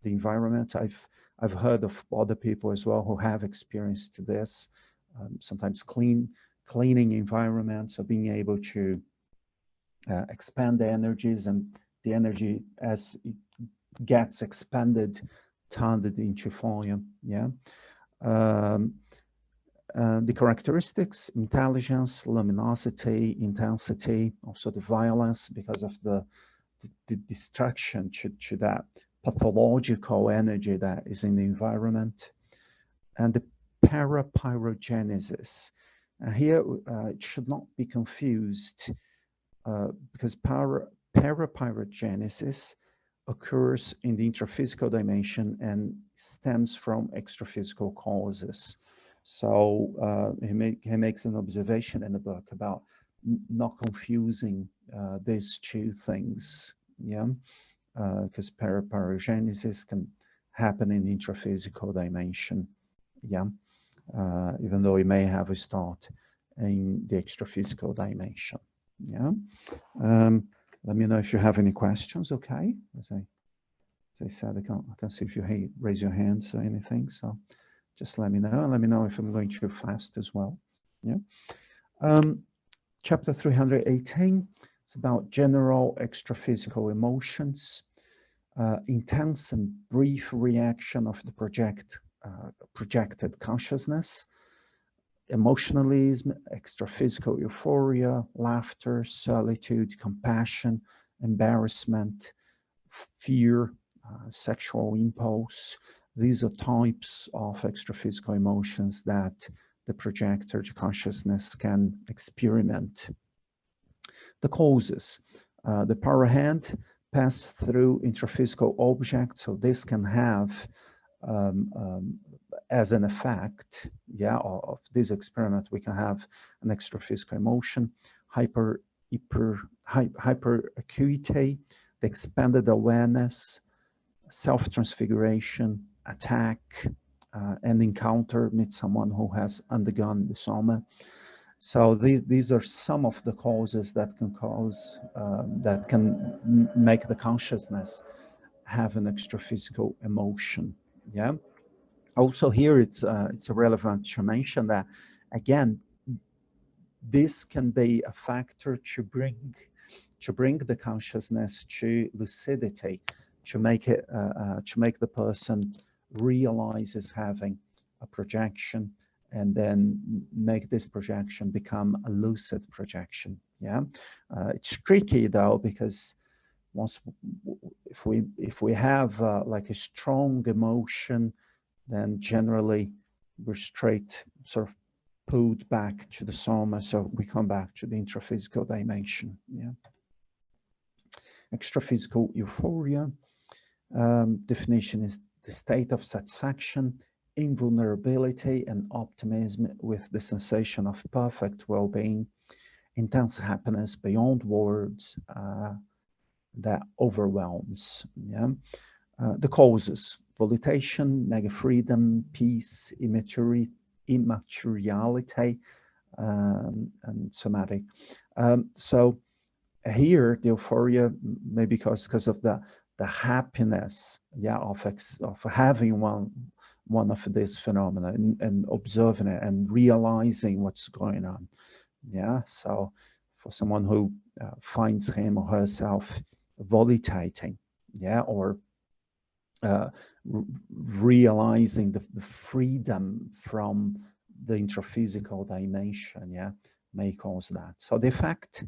the environment. I've heard of other people as well who have experienced this. Sometimes cleaning environments, or being able to expand the energies, and the energy as it gets expanded, turned into fire. Yeah. The characteristics: intelligence, luminosity, intensity, also the violence, because of the distraction to that pathological energy that is in the environment, and the parapyrogenesis. Here it should not be confused, because parapyrogenesis occurs in the intraphysical dimension and stems from extraphysical causes. So he makes an observation in the book about not confusing these two things. Yeah, because parapyrogenesis can happen in the intraphysical dimension. Yeah, even though it may have a start in the extraphysical dimension. Yeah. Let me know if you have any questions. Okay, as I said, I can see if you raise your hands or anything. So just let me know, and let me know if I'm going too fast as well. Yeah. Chapter 318. It's about general extraphysical emotions, intense and brief reaction of the projected consciousness, emotionalism, extraphysical euphoria, laughter, solitude, compassion, embarrassment, fear, sexual impulse. These are types of extraphysical emotions that the projector consciousness can experiment. The causes: the power hand pass through intraphysical objects, so this can have as an effect, yeah, of this experiment, we can have an extraphysical emotion, hyperacuity, the expanded awareness, self-transfiguration, attack, and encounter, meet someone who has undergone the soma. So these are some of the causes that can cause, that can make the consciousness have an extraphysical emotion. Yeah. Also here, it's relevant to mention that, again, this can be a factor to bring the consciousness to lucidity, to make the person realize is having a projection, and then make this projection become a lucid projection. Yeah, it's tricky though, because if we have like a strong emotion, then generally we're straight sort of pulled back to the soma, so we come back to the intraphysical dimension. Yeah. Extraphysical euphoria, definition is the state of satisfaction, invulnerability, and optimism with the sensation of perfect well-being, intense happiness beyond words that overwhelms. Yeah. The causes: volitation, mega freedom, peace, immateriality, and somatic. So here, the euphoria, maybe because of the happiness, yeah, of having one of these phenomena, and observing it and realizing what's going on. Yeah. So for someone who finds him or herself volatilizing, yeah, or realizing the freedom from the intraphysical dimension, yeah, may cause that. So the effect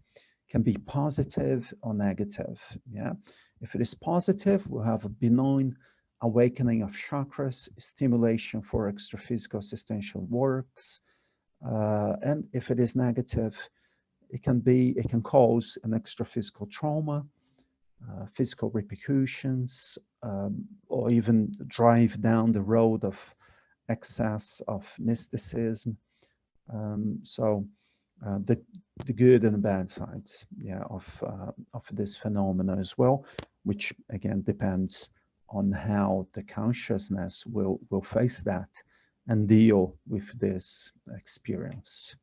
can be positive or negative. Yeah, if it is positive, we'll have a benign awakening of chakras, stimulation for extraphysical existential works, and if it is negative, it can cause an extraphysical trauma, physical repercussions, or even drive down the road of excess of mysticism. The good and the bad sides, of this phenomena as well, which again depends on how the consciousness will face that and deal with this experience.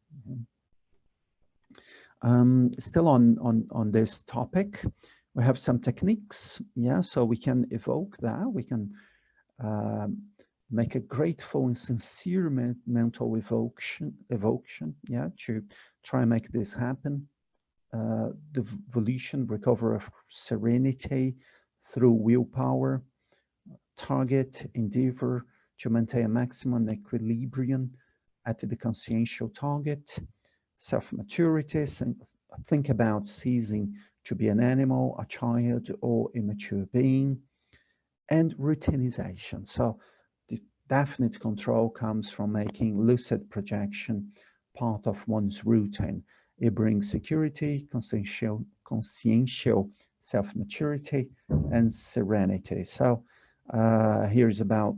Still on this topic, we have some techniques, so we can evoke that. We can make a grateful and sincere mental evocation, to try and make this happen. The volition, recover of serenity through willpower, target, endeavor to maintain a maximum equilibrium at the consciential target, self-maturity, think about ceasing to be an animal, a child, or immature being, and routinization. So the definite control comes from making lucid projection part of one's routine. It brings security, consciential self-maturity, and serenity. So here's about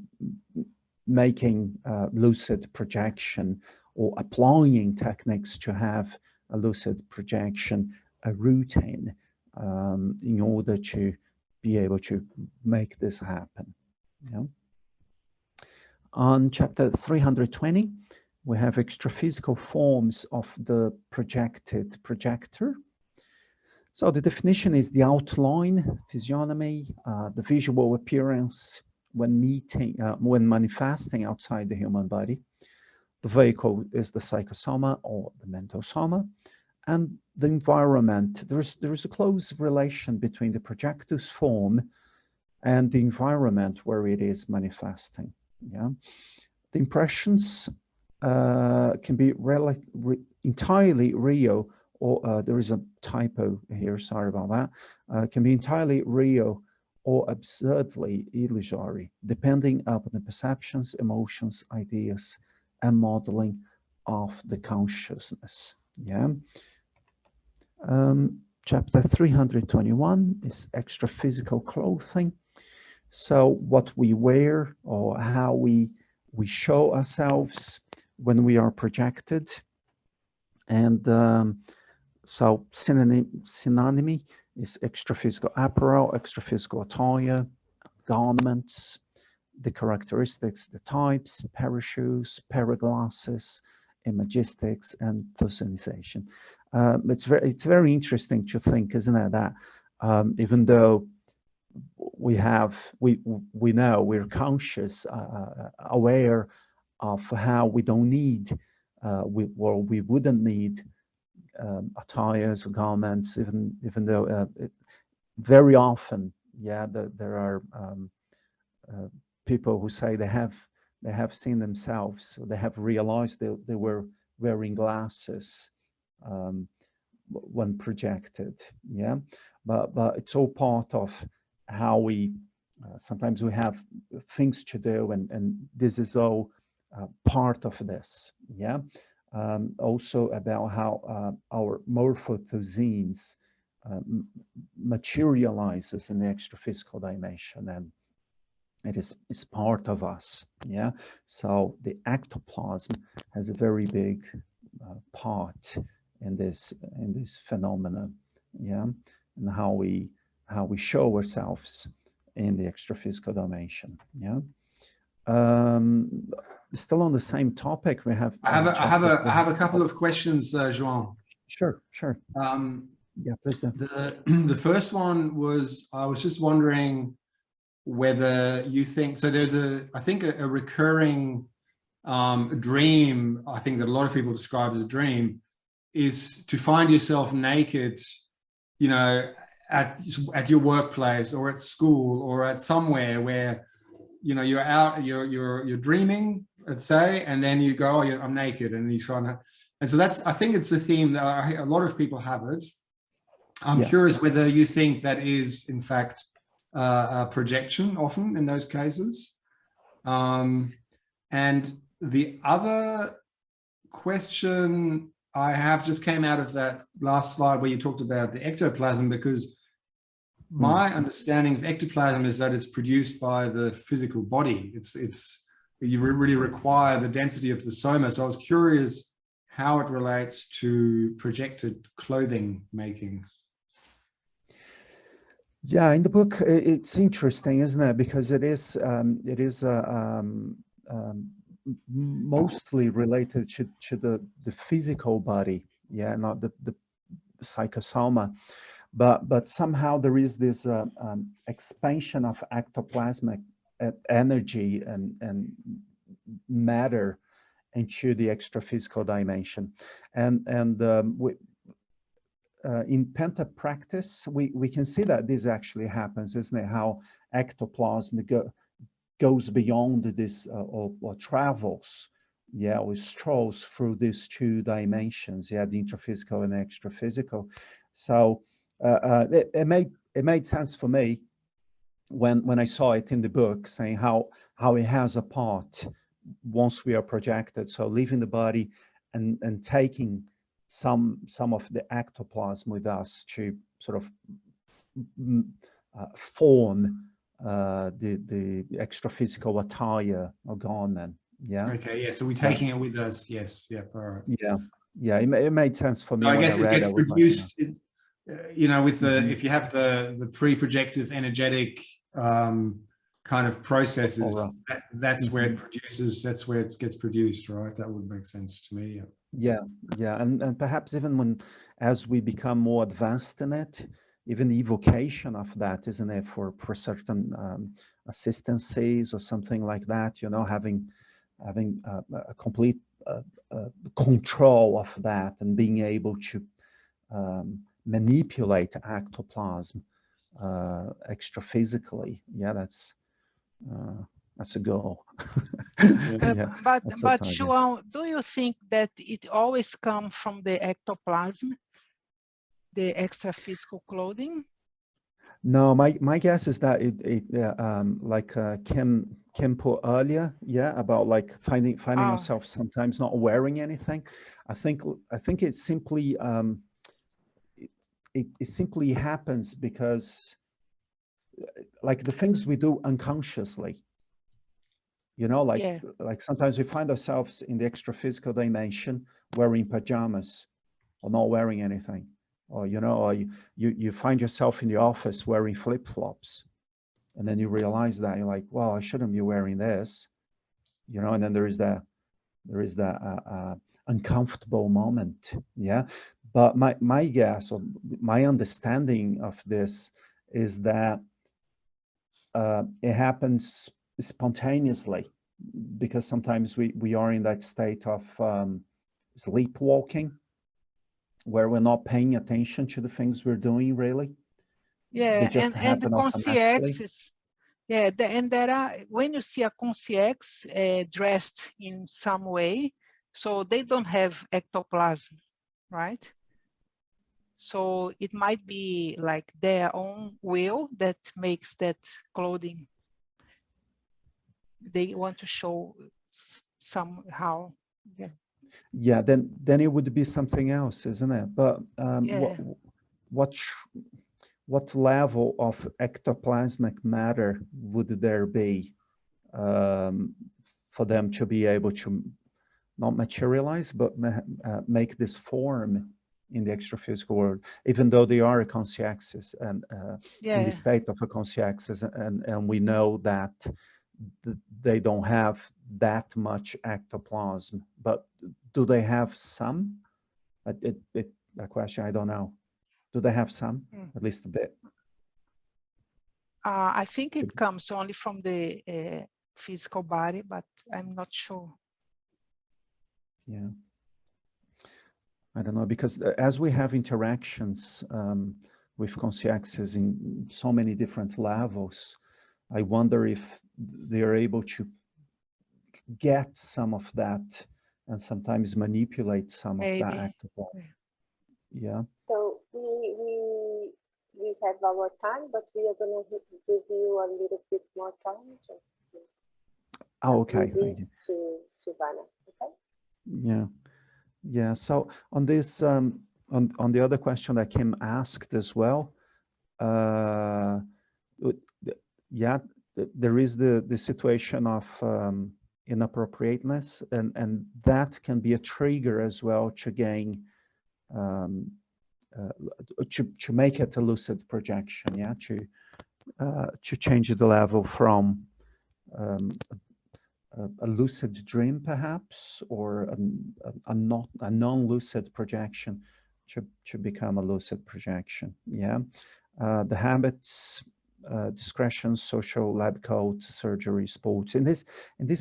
making lucid projection or applying techniques to have a lucid projection, a routine, in order to be able to make this happen. On chapter 320, we have extraphysical forms of the projected projector. So the definition is the outline, physiognomy, the visual appearance when manifesting outside the human body. The vehicle is the psychosoma or the mental soma, and the environment. There's a close relation between the projector's form and the environment where it is manifesting. The impressions can be entirely real, or there is a typo here, sorry about that, can be entirely real or absurdly illusory, depending upon the perceptions, emotions, ideas, and modeling of the consciousness. Chapter 321 is extra-physical clothing. So what we wear or how we show ourselves when we are projected. And so synonymy is extra-physical apparel, extra-physical attire, garments, the characteristics, the types, parashoes, paraglasses, imagistics, and personalization. It's very interesting to think, isn't it, that even though we know we're conscious, aware of how we don't need, we wouldn't need attires or garments, even though very often, there are people who say they have seen themselves, they have realized they were wearing glasses when projected. But it's all part of how we sometimes we have things to do, and this is all part of this. Also about how our morphothenes materializes in the extra-physical dimension, and it's part of us. So the ectoplasm has a very big part in this phenomenon. And how we show ourselves in the extra-physical dimension. Still on the same topic, we have. I have a couple of questions, João. Sure. Please do. The first one was, I was just wondering whether you think, so there's I think a recurring dream, I think that a lot of people describe as a dream, is to find yourself naked, at your workplace or at school or at somewhere where, you're out, you're dreaming, let's say, and then you go, oh, I'm naked, and you try and so I think it's a theme that a lot of people have it. I'm curious whether you think that is in fact projection often in those cases. And the other question I have just came out of that last slide where you talked about the ectoplasm, because my understanding of ectoplasm is that it's produced by the physical body. You really require the density of the soma. So I was curious how it relates to projected clothing making. Yeah, in the book, it's interesting, isn't it? Because it is mostly related to the physical body, yeah, not the psychosoma, but somehow there is this expansion of ectoplasmic energy and matter into the extra-physical dimension, and in penta practice, we can see that this actually happens, isn't it? How ectoplasm goes beyond this or travels, yeah, or strolls through these two dimensions, yeah, the intraphysical and extraphysical. So it made sense for me when I saw it in the book, saying how it has a part once we are projected. So leaving the body and taking some of the ectoplasm with us to sort of form the extra-physical attire or garment. Yeah. Okay. Yeah. So we're taking it with us. Yes. Yeah. All right. Yeah. Yeah. It made sense for me. So I guess it gets produced. Like, you know, with the if you have the pre-projective energetic kind of processes, that's where it produces. That's where it gets produced, right? That would make sense to me. Yeah. Yeah. And perhaps even as we become more advanced in it, even the evocation of that, isn't it, for certain assistances or something like that, you know, having a complete control of that and being able to manipulate ectoplasm extra-physically. Yeah, that's a goal. Yeah, but João, do you think that it always comes from the ectoplasm, the extra-physical clothing? No, my guess is that like Kim put earlier, yeah, about like finding yourself sometimes not wearing anything. I think it simply it simply happens because like the things we do unconsciously, you know, like sometimes we find ourselves in the extra-physical dimension wearing pajamas or not wearing anything. Or, you know, or you find yourself in the office wearing flip-flops, and then you realize that you're like, well, I shouldn't be wearing this, you know, and then there is that uncomfortable moment, yeah. But my guess or my understanding of this is that it happens spontaneously, because sometimes we are in that state of sleepwalking, where we're not paying attention to the things we're doing, really. Yeah, and the consciexes, yeah, and there are, when you see a consciex dressed in some way, so they don't have ectoplasm, right? So it might be like their own will that makes that clothing. They want to show somehow, yeah. Yeah, then it would be something else, isn't it? But what level of ectoplasmic matter would there be for them to be able to not materialize, but make this form in the extra-physical world, even though they are a consciexis and in the state of a consciexis, and we know that they don't have that much ectoplasm, but do they have some? A question, I don't know. Do they have some? At least a bit? I think it comes only from the physical body, but I'm not sure. Yeah. I don't know, because as we have interactions with consciexis in so many different levels, I wonder if they're able to get some of that and sometimes manipulate some of that ectoplasm. Yeah. So we we have our time, but we are going to give you a little bit more time just to, okay, thank you. To Silvana. Okay. Yeah, yeah. So on this, on the other question that Kim asked as well, yeah, there is the situation of inappropriateness, and that can be a trigger as well to gain, to make it a lucid projection, yeah, to change the level from a lucid dream perhaps, or a non-lucid projection to become a lucid projection, yeah. The habits, discretion, social, lab coats, surgery, sports. In this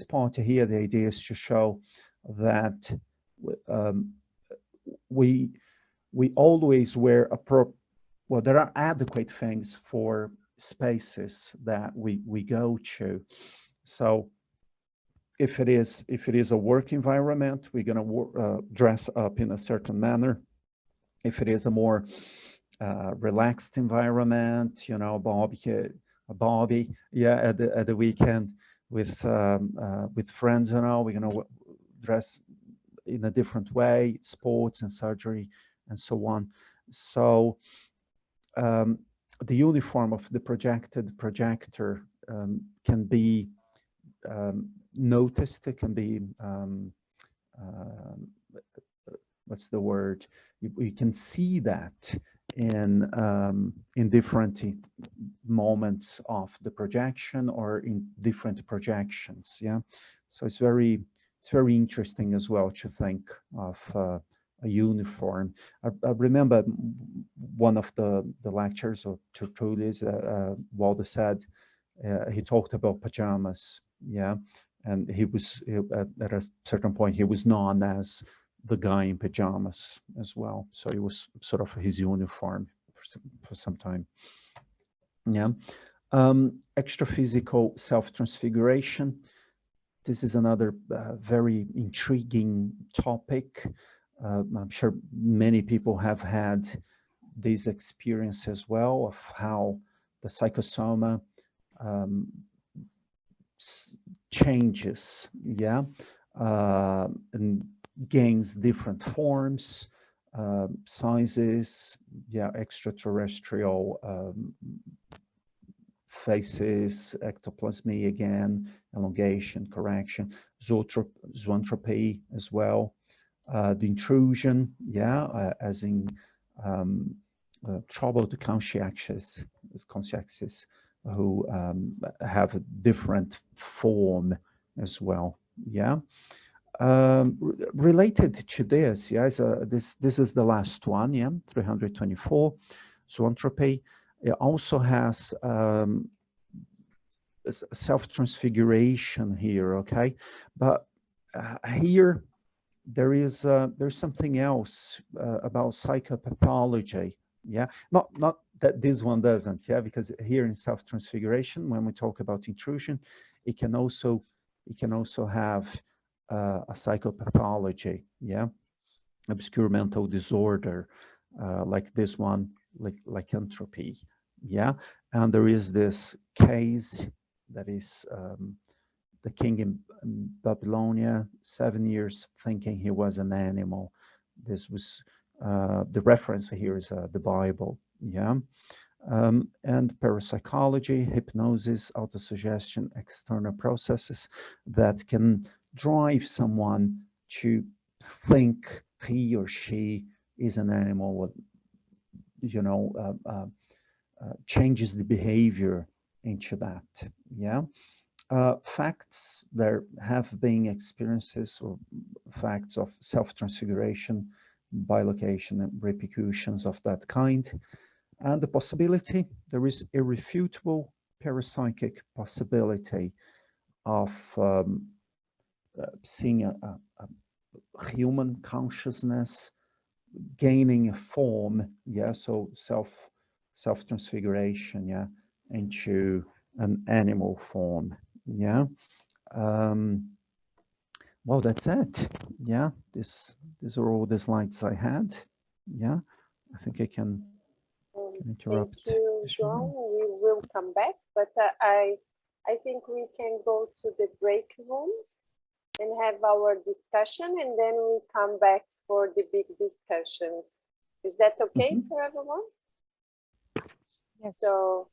part here, the idea is to show that we always wear well, there are adequate things for spaces that we go to. So if it is a work environment, we're going to dress up in a certain manner. If it is a more relaxed environment, you know, a Bobby, yeah, at the weekend with friends and all, we're going to dress in a different way, sports and surgery and so on. So the uniform of the projected projector can be noticed. It can be what's the word? You can see that in different moments of the projection or in different projections. Yeah, so it's very interesting as well to think of a uniform. I remember one of the lectures or tutorials, Waldo said, he talked about pajamas. Yeah, and he was at a certain point he was known as the guy in pajamas as well. So it was sort of his uniform for some time. Yeah. Extra-physical self-transfiguration. This is another very intriguing topic. I'm sure many people have had this experience as well of how the psychosoma changes, yeah, and gains different forms, sizes, yeah, extraterrestrial faces, ectoplasmy again, elongation, correction, zoantropy as well, the intrusion, yeah, as in troubled conscientious who have a different form as well, yeah. Related to this, yeah, this is the last one, yeah, 324, zoantropy. It also has self-transfiguration here, okay, but here there's something else about psychopathology, yeah, not that this one doesn't, yeah, because here in self-transfiguration, when we talk about intrusion, it can also have a psychopathology, yeah, obscure mental disorder, like this one, like entropy, yeah. And there is this case that is the king in Babylonia, 7 years thinking he was an animal. This was the reference here is the Bible, yeah. And parapsychology, hypnosis, autosuggestion, external processes that can drive someone to think he or she is an animal, you know, changes the behavior into that, yeah. Facts, there have been experiences or facts of self-transfiguration, bilocation and repercussions of that kind. And the possibility, there is irrefutable parapsychic possibility of seeing a human consciousness gaining a form, yeah, so self-transfiguration, yeah, into an animal form, yeah. Well, that's it, yeah. These are all the slides I had, yeah. I think I can Interrupt. Thank you, João. We will come back, but I think we can go to the break rooms and have our discussion, and then we come back for the big discussions. Is that okay for everyone? Yes. So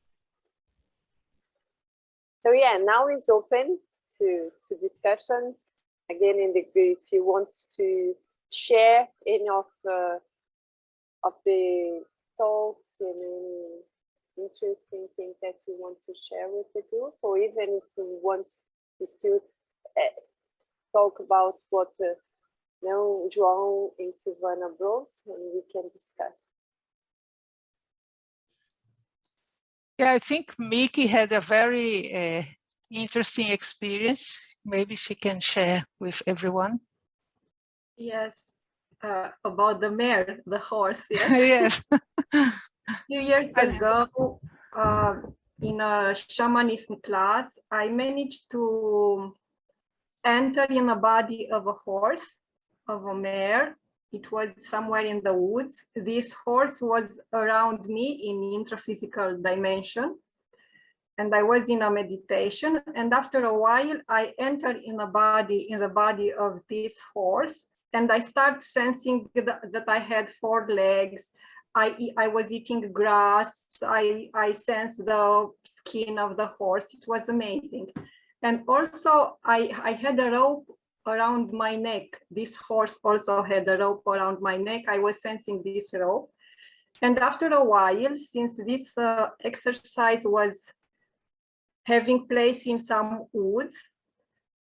yeah, now it's open to discussion. Again, in the group, if you want to share any of the talks and any interesting things that you want to share with the group, or even if you want to still talk about what João and Silvana brought, and we can discuss. Yeah, I think Miki had a very interesting experience. Maybe she can share with everyone. Yes, about the mare, the horse, yes. Yes. A few years ago, in a shamanism class, I managed to enter in the body of a horse, of a mare. It was somewhere in the woods. This horse was around me in intraphysical dimension. And I was in a meditation. And after a while, I entered in the body of this horse. And I start sensing that I had 4 legs. I was eating grass. I sensed the skin of the horse. It was amazing. And also I had a rope around my neck. This horse also had a rope around my neck. I was sensing this rope. And after a while, since this exercise was having place in some woods,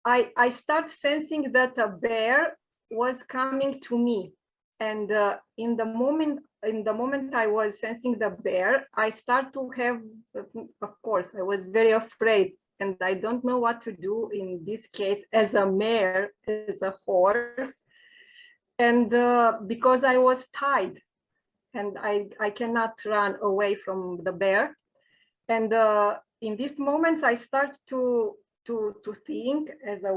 I start sensing that a bear was coming to me. And in the moment I was sensing the bear, I start to have, of course, I was very afraid. And I don't know what to do in this case as a mare, as a horse. And because I was tied and I cannot run away from the bear. And in these moments, I start to think as a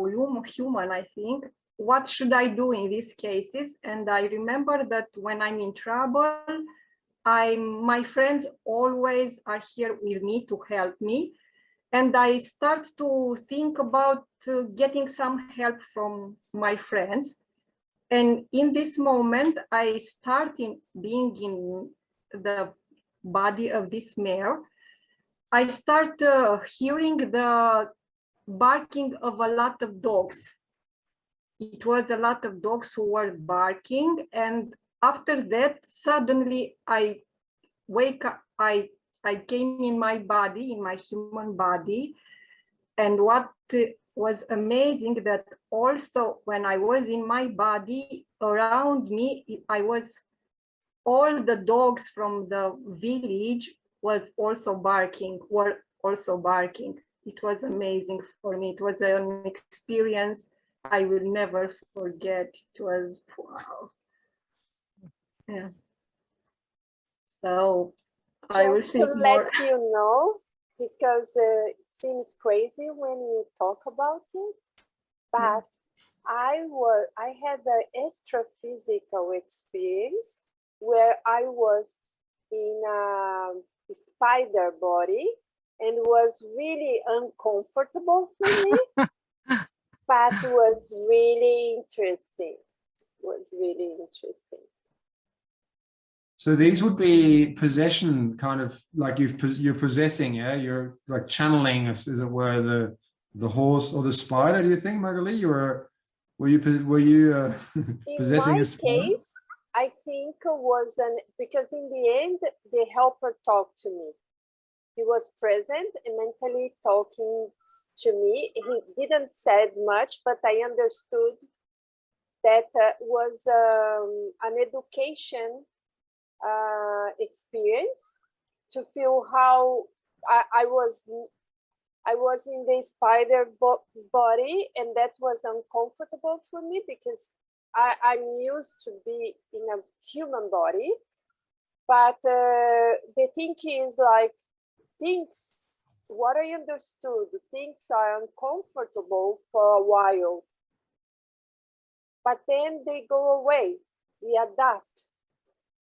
human, I think, what should I do in these cases? And I remember that when I'm in trouble, my friends always are here with me to help me. And I start to think about getting some help from my friends. And in this moment, I start being in the body of this mare. I start hearing the barking of a lot of dogs. It was a lot of dogs who were barking. And after that, suddenly I wake up, I came in my body, in my human body. And what was amazing that also when I was in my body, around me, all the dogs from the village were also barking. It was amazing for me. It was an experience I will never forget. It was, wow. Yeah. So I will think to more. let you know, because it seems crazy when you talk about it, but I had an astrophysical experience where I was in a spider body and was really uncomfortable for me, but was really interesting. So these would be possession, kind of like you're possessing, yeah? You're like channeling, as it were, the horse or the spider. Do you think, Magali, were you possessing a spider? In my case, I think was because in the end the helper talked to me. He was present and mentally talking to me. He didn't say much, but I understood that was an education experience to feel how I was in the spider body, and that was uncomfortable for me because I'm used to be in a human body. But the thing is, like, what I understood, things are uncomfortable for a while, but then they go away. We adapt.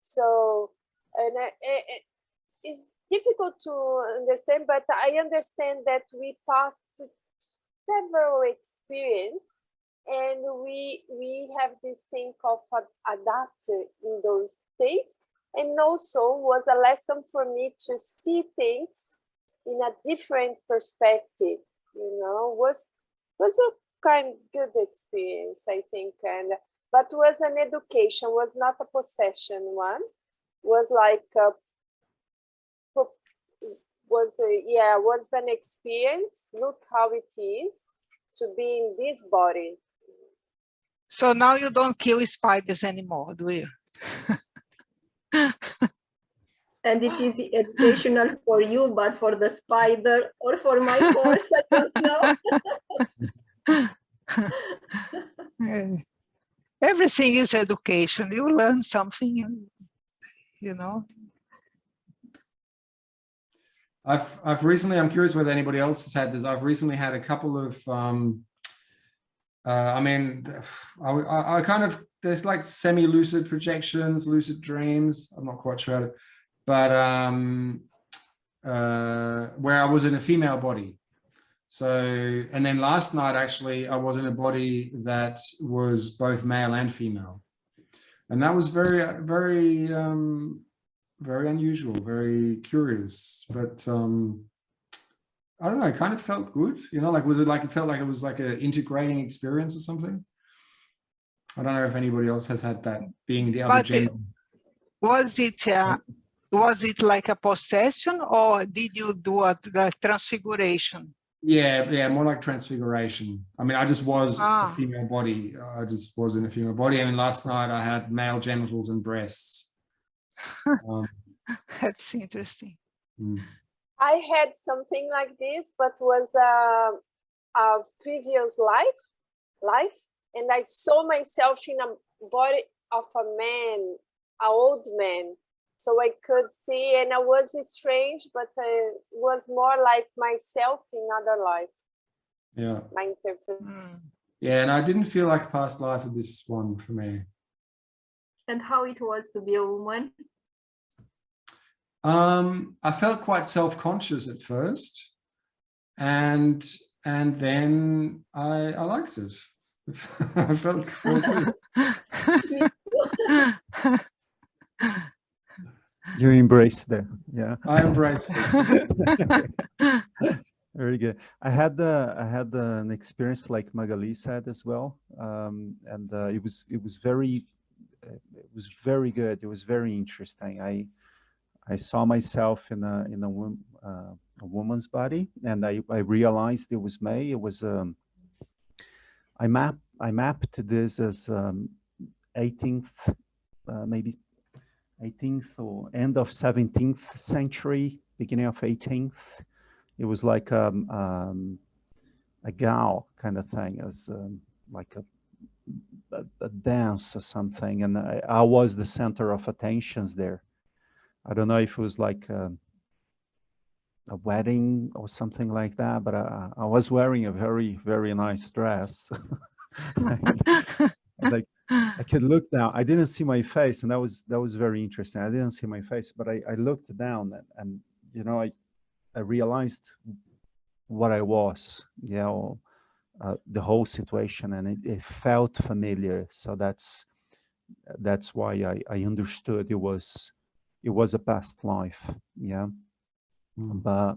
So, and it's difficult to understand, but I understand that we passed to several experiences, and we have this thing called adapter in those states, and also was a lesson for me to see things in a different perspective. You know, was a kind of good experience, I think, but was an education, was not a possession one, was like was an experience. Look how it is to be in this body. So now you don't kill spiders anymore, do you? And it is educational for you, but for the spider or for my horse, I don't know. Everything is education. You learn something, you know. I've recently, I'm curious whether anybody else has had this. I've recently had a couple of, I mean, I kind of, there's like semi-lucid projections, lucid dreams. I'm not quite sure, but where I was in a female body. So, and then last night, actually, I was in a body that was both male and female. And that was very, very, very unusual, very curious, but I don't know, it kind of felt good, you know, like, was it like, it felt like it was like an integrating experience or something? I don't know if anybody else has had that, being the other gender. Was it like a possession, or did you do a transfiguration? Yeah, more like transfiguration. I mean, I just was a female body. I just was in a female body. I mean, last night I had male genitals and breasts. That's interesting. I had something like this, but was a previous life, and I saw myself in a body of a man, an old man. So I could see, and I was strange, but it was more like myself in other life. Yeah. My interpretation. Yeah, and I didn't feel like past life with this one for me. And how it was to be a woman? I felt quite self-conscious at first, and then I liked it. I felt good. You embraced that, yeah. I embraced it. Very good. I had an experience like Magali said as well, and it was very good. It was very interesting. I saw myself in a woman's body, and I realized it was me. It was I mapped this as 18th, maybe 18th or end of 17th century, beginning of 18th. It was like a gal kind of thing, as like a dance or something, and I was the center of attentions there. I don't know if it was like a wedding or something like that, but I was wearing a very, very nice dress. Like, I could look down. I didn't see my face, and that was very interesting. I didn't see my face, but I looked down, and you know, I realized what I was, you know, the whole situation, and it felt familiar. So that's why I understood it was a past life, yeah. But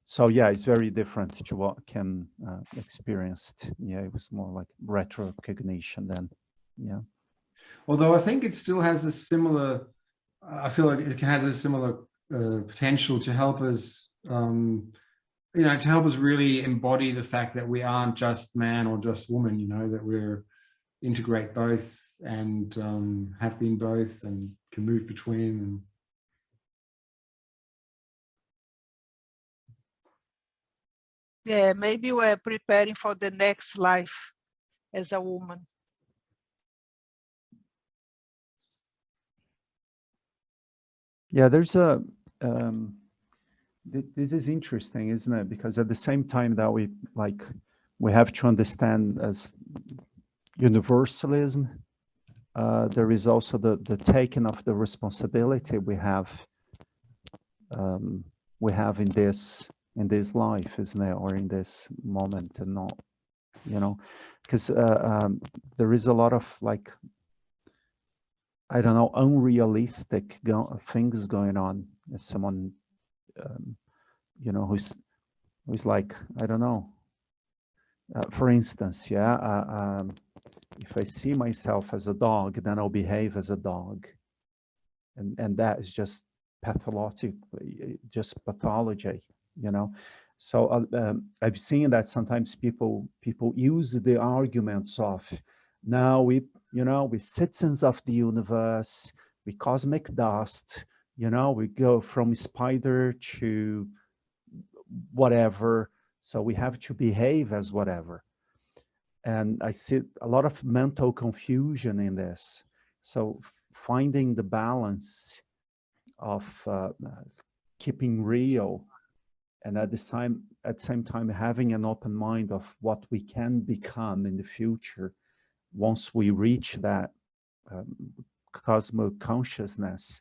so yeah, it's very different to what Kim experienced. Yeah, it was more like retrocognition then, yeah. Although I think it still has a similar, I feel like it has a similar potential to help us, you know, to help us really embody the fact that we aren't just man or just woman, you know, that we're integrate both and have been both and can move between. And yeah, maybe we're preparing for the next life as a woman. Yeah, there's a this is interesting, isn't it? Because at the same time that we have to understand as universalism, there is also the taking of the responsibility we have in this life, isn't it, or in this moment, and not, you know, because there is a lot of, like, I don't know, unrealistic things going on. As someone, you know, who's like, I don't know. For instance, yeah, if I see myself as a dog, then I'll behave as a dog, and that is just pathologic, just pathology, you know. So I've seen that sometimes people use the arguments of, now we citizens of the universe, we cosmic dust, you know, we go from spider to whatever, so we have to behave as whatever. And I see a lot of mental confusion in this. So finding the balance of keeping real, and at the same time having an open mind of what we can become in the future once we reach that cosmic consciousness.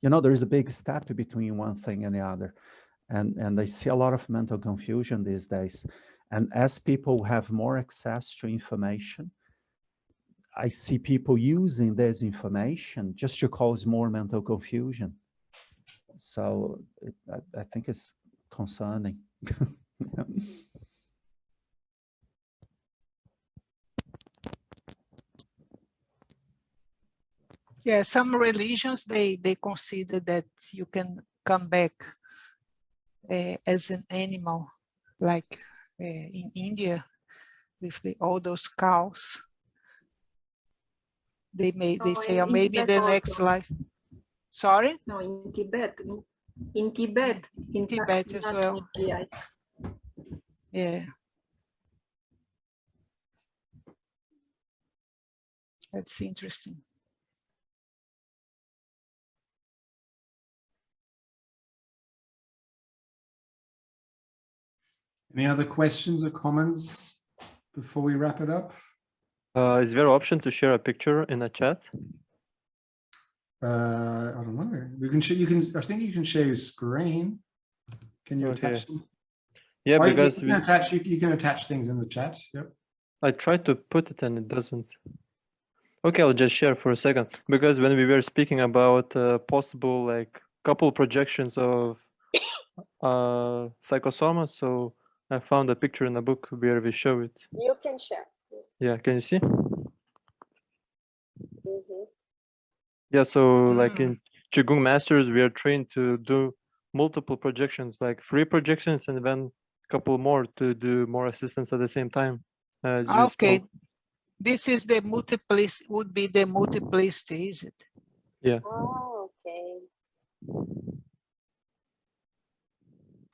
You know, there is a big step between one thing and the other, and I see a lot of mental confusion these days. And as people have more access to information, I see people using this information just to cause more mental confusion. So I think it's concerning. Yeah, some religions, they consider that you can come back as an animal, like in India with all those cows. They say, or maybe the next life. Sorry? No, in Tibet. In Tibet. In Tibet as well. Yeah. That's interesting. Any other questions or comments before we wrap it up? Is there an option to share a picture in a chat? I don't know. I think you can share your screen. Can you attach them? Yeah, oh, because you can attach things in the chat. Yep. I tried to put it and it doesn't. Okay, I'll just share for a second, because when we were speaking about possible, like, couple projections of psychosoma, so I found a picture in a book where we show it. You can share. Yeah, can you see? Mm-hmm. Yeah, so like in Qigong Masters, we are trained to do multiple projections, like 3 projections, and then a couple more to do more assistance at the same time. As you spoke. This is the multiplicity, would be the multiplicity, is it? Yeah. Oh, okay.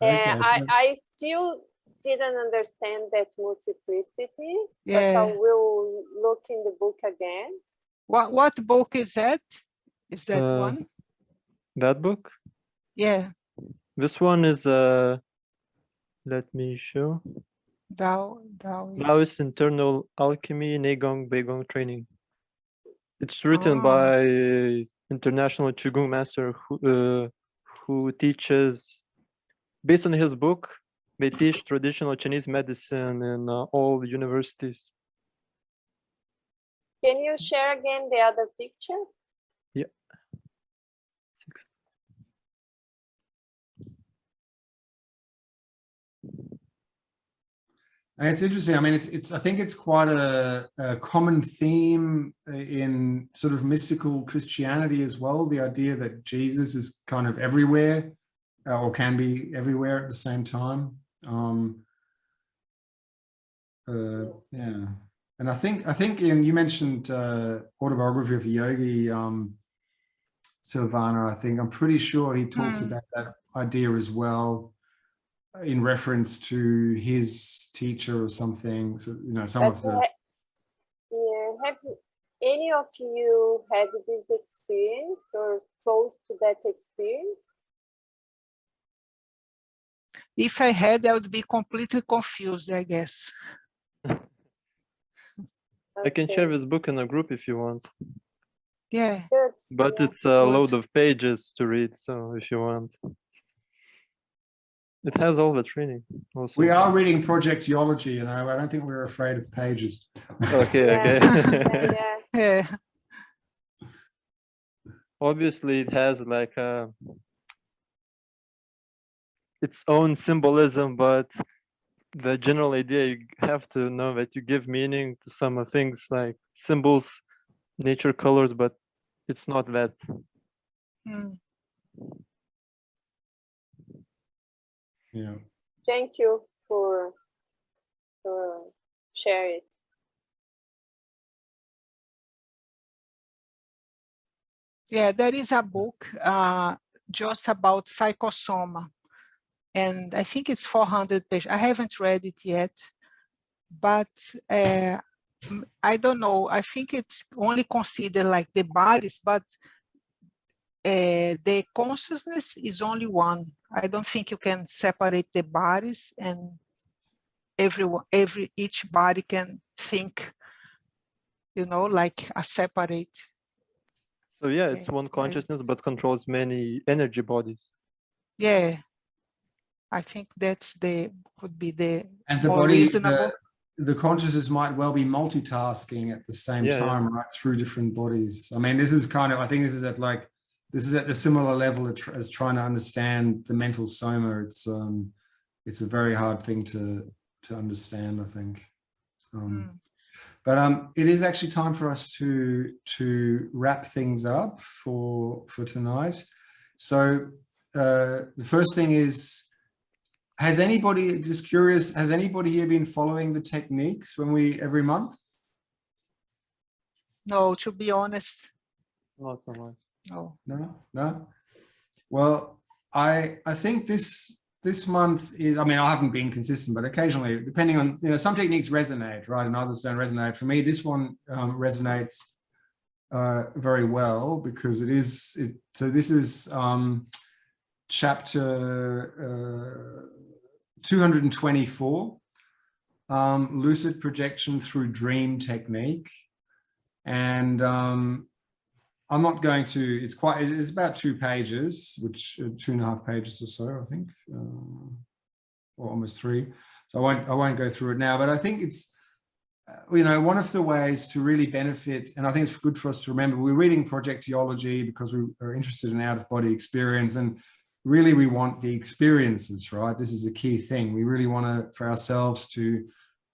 Okay. I still didn't understand that multiplicity, Yeah. but I will look in the book again. What book is that? Is that one? That book? Yeah. This one is let me show. Taoist Internal Alchemy, Neigong Beigong Training. It's written by international Qigong master who teaches, based on his book, they teach traditional Chinese medicine in all universities. Can you share again the other picture? Yeah. And it's interesting. I mean, I think it's quite a common theme in sort of mystical Christianity as well. The idea that Jesus is kind of everywhere, or can be everywhere at the same time. Yeah, and I think, and you mentioned autobiography of a yogi, Silvana. I think I'm pretty sure he talks about that idea as well, in reference to his teacher or something. So, you know, some of the. Yeah, have any of you had this experience or close to that experience? If I had, I would be completely confused, I guess. I can share this book in a group if you want. Yeah. Good. But Yeah. it's a load of pages to read, so if you want. It has all the training also. We are reading Projectiology, you know, I don't think we're afraid of pages. Okay, Yeah. okay. Yeah. Obviously, it has like its own symbolism, but the general idea, you have to know that you give meaning to some things like symbols, nature, colors, but it's not that. Yeah. Thank you for sharing it. Yeah, there is a book just about psychosoma, and I think it's 400 pages. I haven't read it yet, but I don't know. I think it's only considered like the bodies, but the consciousness is only one. I don't think you can separate the bodies, and each body can think, you know, like a separate. So yeah, it's one consciousness, but controls many energy bodies. Yeah, I think that's would be the and the more body, reasonable. The consciousness might well be multitasking at the same time, right, through different bodies. I mean, this is kind of, I think this is at the similar level as trying to understand the mental soma. It's a very hard thing to understand, I think. But it is actually time for us to wrap things up for tonight. So the first thing is, has anybody, just curious, has anybody here been following the techniques every month? No, to be honest. Not so much. No. No. Well, I think this month is, I mean, I haven't been consistent, but occasionally, depending on, you know, some techniques resonate, right, and others don't resonate. For me, this one resonates very well because so this is chapter 224, lucid projection through dream technique. And I'm not going to, it's about 2 pages, which 2.5 pages or so, I think, or almost 3. So I won't go through it now, but I think it's, you know, one of the ways to really benefit, and I think it's good for us to remember, we're reading Projectiology because we are interested in out-of-body experience, and really we want the experiences, right? This is a key thing. We really want to, for ourselves, to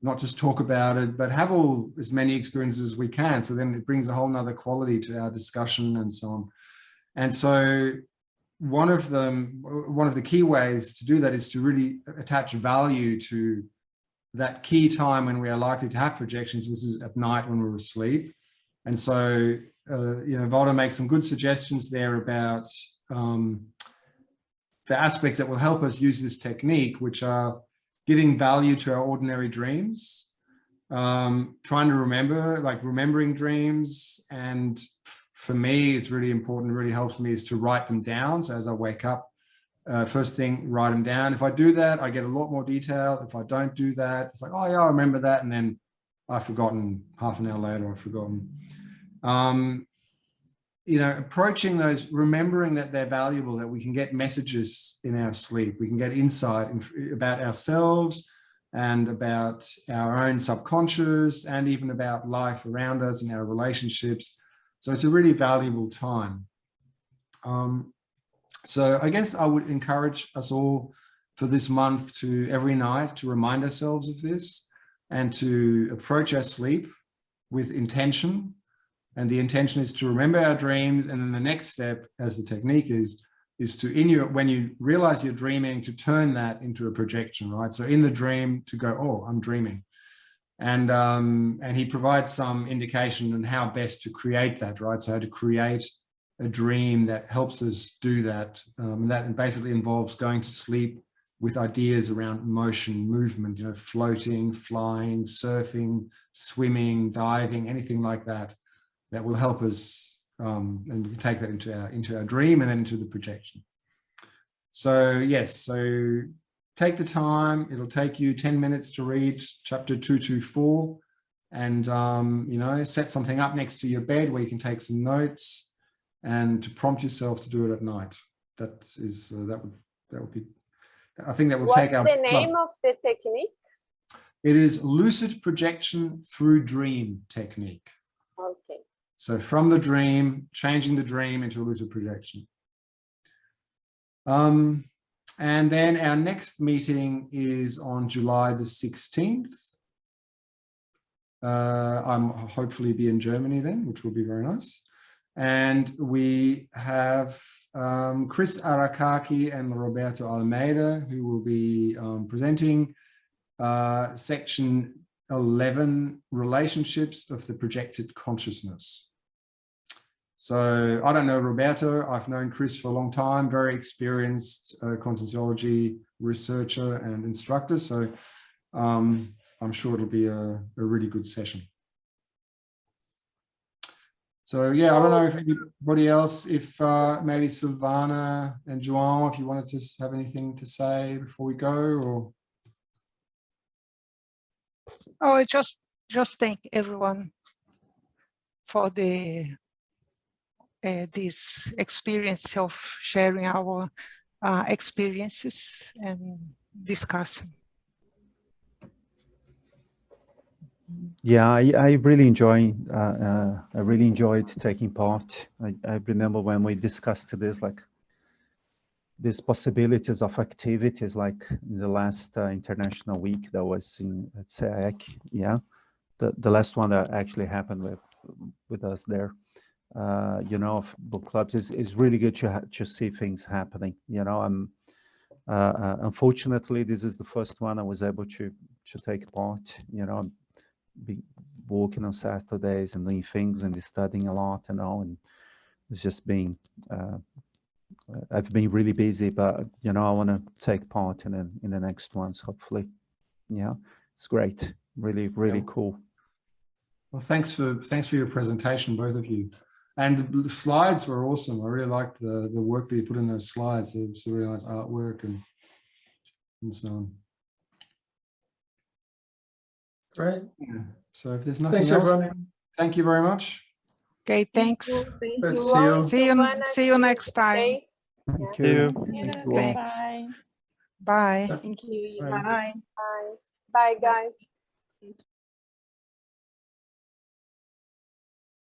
not just talk about it, but have as many experiences as we can. So then it brings a whole nother quality to our discussion and so on. And so one of the key ways to do that is to really attach value to that key time when we are likely to have projections, which is at night when we're asleep. And so, you know, Waldo makes some good suggestions there about the aspects that will help us use this technique, which are giving value to our ordinary dreams, trying to remembering dreams. And for me, it's really important, really helps me, is to write them down. So as I wake up, first thing, write them down. If I do that, I get a lot more detail. If I don't do that, it's like, oh yeah, I remember that. And then I've forgotten, half an hour later, I've forgotten. You know, approaching those, remembering that they're valuable, that we can get messages in our sleep, we can get insight about ourselves and about our own subconscious and even about life around us and our relationships. So it's a really valuable time. So I guess I would encourage us all for this month to every night to remind ourselves of this and to approach our sleep with intention. And the intention is to remember our dreams. And then the next step, as the technique is to, when you realize you're dreaming, to turn that into a projection, right? So in the dream to go, oh, I'm dreaming. And he provides some indication on how best to create that, right? So how to create a dream that helps us do that. And that basically involves going to sleep with ideas around motion, movement, you know, floating, flying, surfing, swimming, diving, anything like that. That will help us, and we can take that into our dream and then into the projection. So yes, so take the time. It'll take you 10 minutes to read chapter 224. and you know, set something up next to your bed where you can take some notes, and to prompt yourself to do it at night. That is that would be. I think that will take our. What's the name of the technique? It is lucid projection through dream technique. Okay. So from the dream, changing the dream into a lucid projection. And then our next meeting is on July the 16th. I'm hopefully be in Germany then, which will be very nice. And we have Chris Arakaki and Roberto Almeida, who will be presenting section 11, relationships of the projected consciousness. So I don't know Roberto, I've known Chris for a long time, very experienced Conscientiology researcher and instructor. So I'm sure it'll be a really good session. So yeah, I don't know if anybody else, if maybe Silvana and João, if you wanted to have anything to say before we go, or. Oh, I just thank everyone for the this experience of sharing our experiences and discussing. Yeah, I really enjoyed taking part. I remember when we discussed this, like these possibilities of activities, like in the last international week that was in CEAC, yeah, the last one that actually happened with us there. You know, of book clubs is really good to see things happening. You know, unfortunately, this is the first one I was able to take part. You know, be working on Saturdays and doing things and studying a lot and all, and it's just been I've been really busy, but you know, I want to take part in the next ones, hopefully. Yeah, it's great, really cool. Well, thanks for your presentation, both of you, and the slides were awesome. I really liked the work that you put in those slides. It's a really nice artwork and so on. Great. Yeah. So if there's nothing else, everyone. Thank you very much. Okay, thanks. Thank Good you. to see you. See you next time. Thank See you. you. Thanks. Bye. Bye. Thank you. Bye. Bye. Bye. Bye, guys.